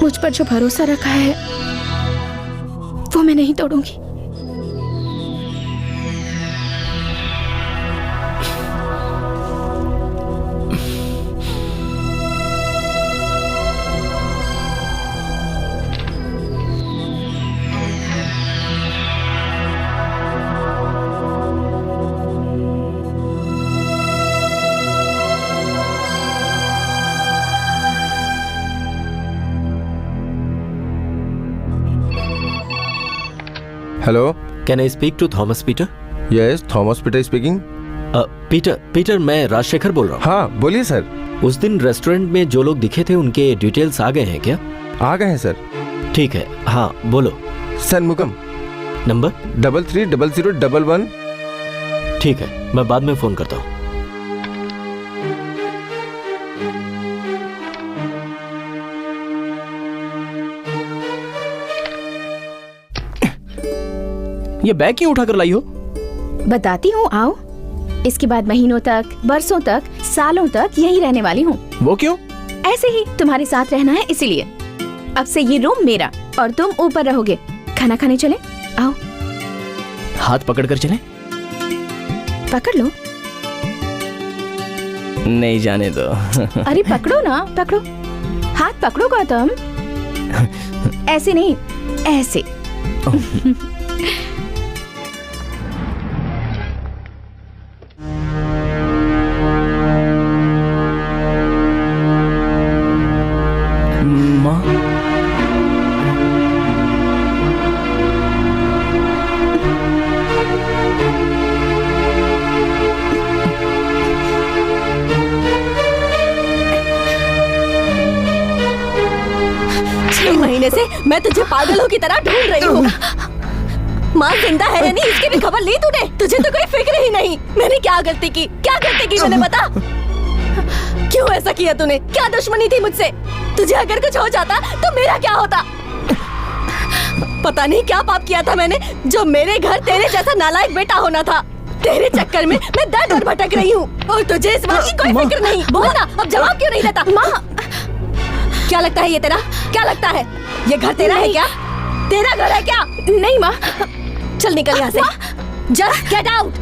मुझ पर जो भरोसा रखा है वो मैं नहीं तोड़ूंगी। Hello, can I speak to Thomas Peter? Yes, Thomas Peter speaking. Peter, मैं राजशेखर बोल रहा हूँ। हाँ, बोलिए सर। उस दिन रेस्टोरेंट में जो लोग दिखे थे उनके डिटेल्स आ गए हैं क्या? आ गए हैं सर। ठीक है, हाँ बोलो। सनमुगम, नंबर 330011। ठीक है, मैं बाद में फोन करता हूँ। ये बैग क्यों उठाकर लाई हो? बताती हूँ, आओ। इसके बाद महीनों तक, बरसों तक, सालों तक यहीं रहने वाली हूँ। वो क्यों? ऐसे ही तुम्हारे साथ रहना है इसीलिए। अब से ये रूम मेरा और तुम ऊपर रहोगे। खाना खाने चले? आओ। हाथ पकड़ कर चले? पकड़ लो। नहीं जाने दो। अरे पकड़ो ना, पकड़ो। हाथ पकड़ो गौतम। ऐसे नहीं, ऐसे। माँ, महीने से मैं तुझे पागलों की तरह ढूंढ रही हूँ। माँ जिंदा है या नहीं इसकी भी खबर ली तूने? तुझे तो कोई फिक्र ही नहीं। मैंने क्या गलती की, क्या गलती की मैंने बता। क्यों ऐसा किया तूने? क्या दुश्मनी थी मुझसे? तुझे अगर कुछ हो जाता तो मेरा क्या होता? पता नहीं क्या पाप किया था मैंने जो मेरे घर तेरे जैसा नालायक बेटा होना था। तेरे चक्कर में मैं दर दर भटक रही हूँ और तुझे इस बात की कोई फिक्र नहीं। बोल ना, अब जवाब क्यों नहीं देता? माँ, क्या लगता है ये तेरा? क्या लगता है ये घर तेरा है क्या? तेरा घर है क्या? नहीं माँ। चल निकल यहाँ से। Just get out.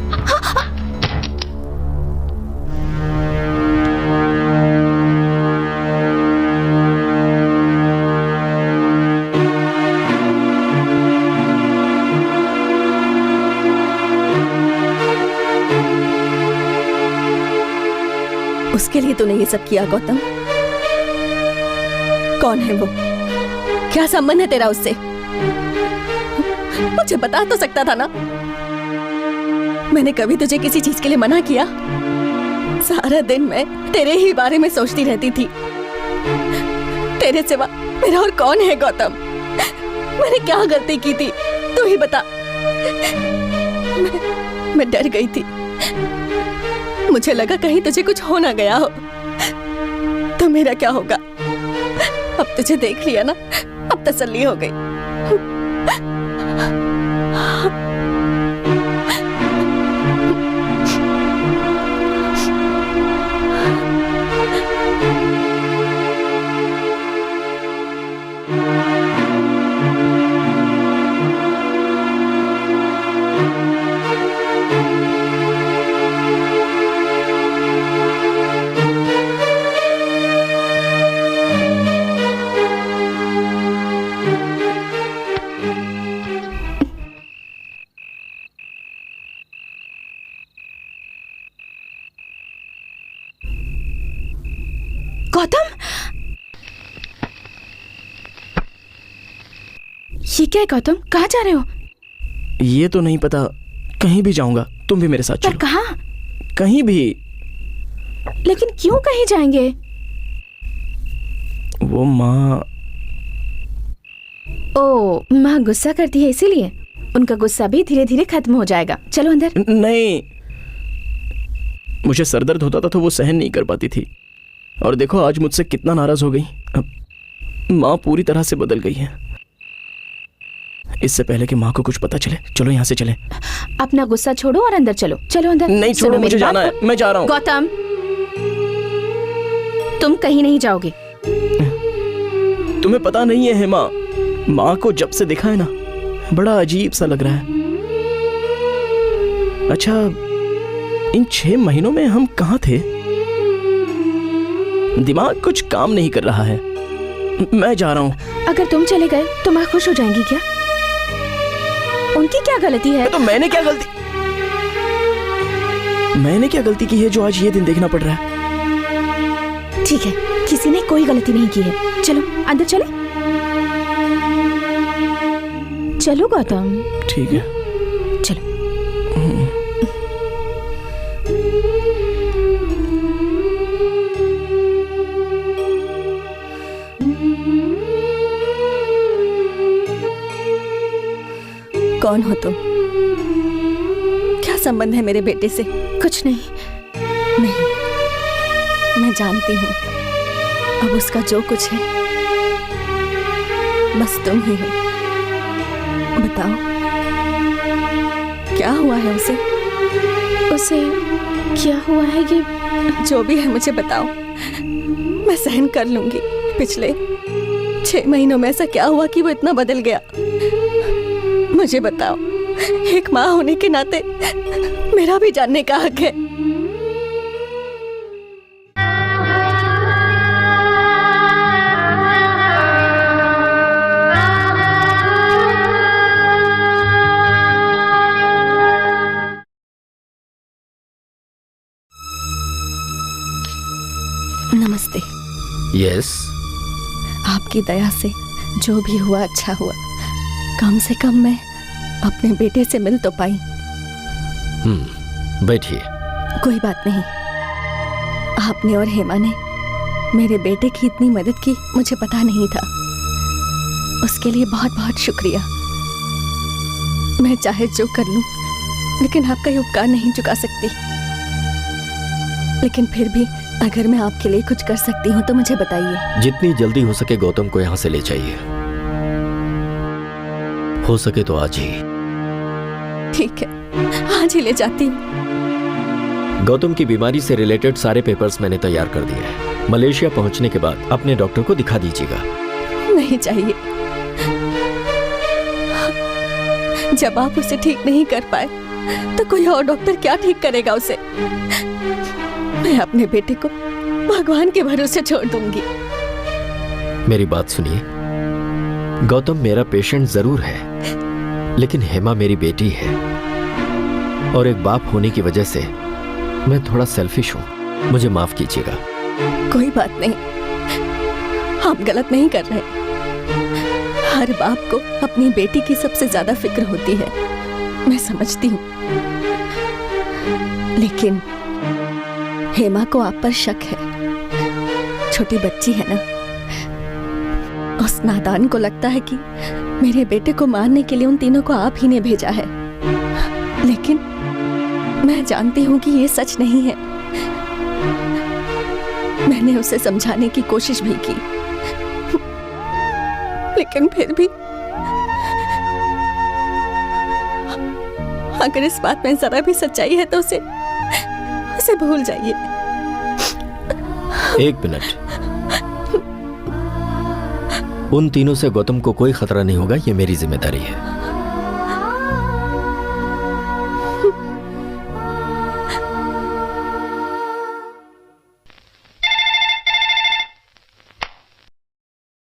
उसके लिए तूने ये सब किया गौतम? कौन है वो? क्या संबंध है तेरा उससे? मुझे बता तो सकता था ना। मैंने कभी तुझे किसी चीज के लिए मना किया? सारा दिन मैं तेरे ही बारे में सोचती रहती थी। तेरे सिवा मेरा और कौन है गौतम? मैंने क्या गलती की थी तू ही बता। मैं डर गई थी। मुझे लगा कहीं तुझे कुछ हो ना गया हो तो मेरा क्या होगा। अब तुझे देख लिया ना, अब तसल्ली हो गई। गौतम, ये क्या है गौतम? कहाँ जा रहे हो? ये तो नहीं पता, कहीं भी जाऊंगा। तुम भी मेरे साथ पर चलो। कहाँ? कहीं भी। लेकिन क्यों कहीं जाएंगे? वो माँ। ओ, माँ गुस्सा करती है इसीलिए। उनका गुस्सा भी धीरे धीरे खत्म हो जाएगा। चलो अंदर। नहीं, मुझे सरदर्द होता था तो वो सहन नहीं कर पाती थी, और देखो आज मुझसे कितना नाराज हो गई। माँ पूरी तरह से बदल गई है। इससे पहले कि माँ को कुछ पता चले, चलो यहाँ से चले। अपना गुस्सा छोड़ो और अंदर चलो। चलो अंदर। नहीं छोड़ो, सुनो मुझे मेरी जाना बात। है, मैं जा रहा हूँ। गौतम, तुम कहीं नहीं जाओगे। तुम्हें पता नहीं है हेमा, माँ को जब से देखा है ना, बड़ा अजीब सा लग रहा है। अच्छा, इन 6 महीनों में हम कहाँ थे? दिमाग कुछ काम नहीं कर रहा है। मैं जा रहा हूँ। अगर तुम चले गए तो माँ खुश हो जाएंगी क्या? उनकी क्या गलती है? तो मैंने क्या गलती की है जो आज ये दिन देखना पड़ रहा है? ठीक है, किसी ने कोई गलती नहीं की है। चलो अंदर चले। चलो गौतम। ठीक है, चलो। कौन हो तुम? क्या संबंध है मेरे बेटे से? कुछ नहीं। नहीं, मैं जानती हूँ अब उसका जो कुछ है बस तुम ही हो। बताओ क्या हुआ है उसे? उसे क्या हुआ है ये? जो भी है मुझे बताओ, मैं सहन कर लूंगी। पिछले 6 महीनों में ऐसा क्या हुआ कि वो इतना बदल गया? मुझे बताओ। एक माँ होने के नाते मेरा भी जानने का हक है। नमस्ते। यस। आपकी दया से जो भी हुआ अच्छा हुआ। कम से कम मैं अपने बेटे से मिल तो पाई। बैठिए। कोई बात नहीं। आपने और हेमा ने मेरे बेटे की इतनी मदद की मुझे पता नहीं था। उसके लिए बहुत बहुत शुक्रिया। मैं चाहे जो कर लूं, लेकिन आपका ये उपकार नहीं चुका सकती। लेकिन फिर भी अगर मैं आपके लिए कुछ कर सकती हूँ तो मुझे बताइए। जितनी जल्दी हो सके गौतम को यहाँ से ले जाइए। हो सके तो आज ही। ठीक है, आज ही ले जाती हूँ। गौतम की बीमारी से रिलेटेड सारे पेपर्स मैंने तैयार कर दिए हैं। मलेशिया पहुंचने के बाद अपने डॉक्टर को दिखा दीजिएगा। नहीं चाहिए। जब आप उसे ठीक नहीं कर पाए तो कोई और डॉक्टर क्या ठीक करेगा उसे? मैं अपने बेटे को भगवान के भरोसे छोड़ दूंगी। मेरी बात सुनिए। गौतम मेरा पेशेंट जरूर है, लेकिन हेमा मेरी बेटी है और एक बाप होने की वजह से मैं थोड़ा सेल्फिश हूँ। मुझे माफ कीजिएगा। कोई बात नहीं, आप गलत नहीं कर रहे। हर बाप को अपनी बेटी की सबसे ज्यादा फिक्र होती है, मैं समझती हूँ। लेकिन हेमा को आप पर शक है। छोटी बच्ची है ना, उस नादान को लगता है कि मेरे बेटे को मारने के लिए उन तीनों को आप ही ने भेजा है। लेकिन मैं जानती हूँ कि ये सच नहीं है। मैंने उसे समझाने की कोशिश भी की, लेकिन फिर भी अगर इस बात में जरा भी सच्चाई है तो उसे भूल जाइए। एक मिनट। उन तीनों से गौतम को कोई खतरा नहीं होगा, ये मेरी जिम्मेदारी है।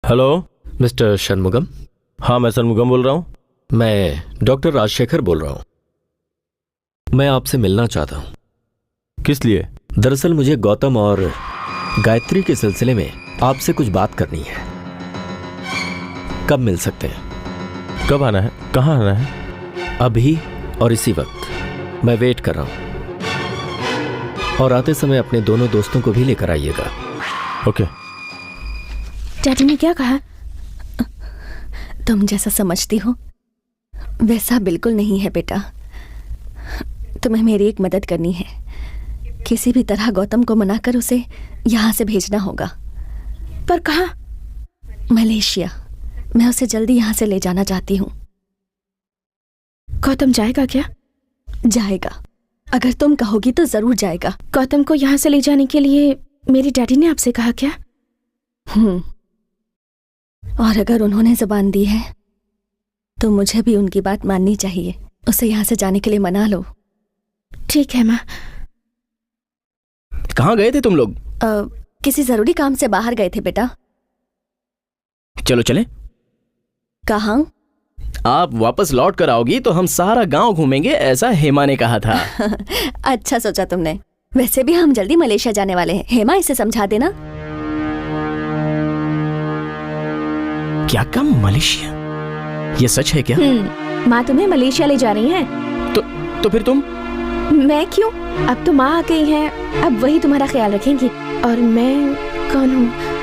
Hello mister Shanmugam. हाँ, मैं षणमुगम बोल रहा हूँ। मैं डॉक्टर राजशेखर बोल रहा हूं। मैं आपसे मिलना चाहता हूं। किस लिए? दरअसल मुझे गौतम और गायत्री के सिलसिले में आपसे कुछ बात करनी है। कब मिल सकते हैं? कब आना है? कहाँ आना है? अभी और इसी वक्त। मैं वेट कर रहा हूं। और आते समय अपने दोनों दोस्तों को भी लेकर आइएगा। ओके। डैडी ने क्या कहा? तुम जैसा समझती हो वैसा बिल्कुल नहीं है बेटा। तुम्हें मेरी एक मदद करनी है। किसी भी तरह गौतम को मनाकर उसे यहाँ से भेजना होगा। पर कहाँ? मलेशिया। मैं उसे जल्दी यहाँ से ले जाना चाहती हूँ। गौतम जाएगा क्या? जाएगा। अगर तुम कहोगी तो जरूर जाएगा। गौतम को यहाँ से ले जाने के लिए मेरी डैडी ने आपसे कहा क्या? और अगर उन्होंने जुबान दी है तो मुझे भी उनकी बात माननी चाहिए। उसे यहाँ से जाने के लिए मना लो। ठीक है माँ। कहाँ गए थे तुम लोग? किसी जरूरी काम से बाहर गए थे बेटा। चलो चले। कहाँ? आप वापस लौट कर आओगी तो हम सारा गांव घूमेंगे, ऐसा हेमा ने कहा था। अच्छा सोचा तुमने। वैसे भी हम जल्दी मलेशिया जाने वाले हैं। हेमा, इसे समझा देना। क्या काम? मलेशिया? ये सच है क्या? माँ तुम्हें मलेशिया ले जा रही हैं। तो फिर तुम? मैं क्यों? अब तो माँ आ गई हैं, अब वही तुम्हारा ख्याल रखेंगी। और मैं कौन हूँ?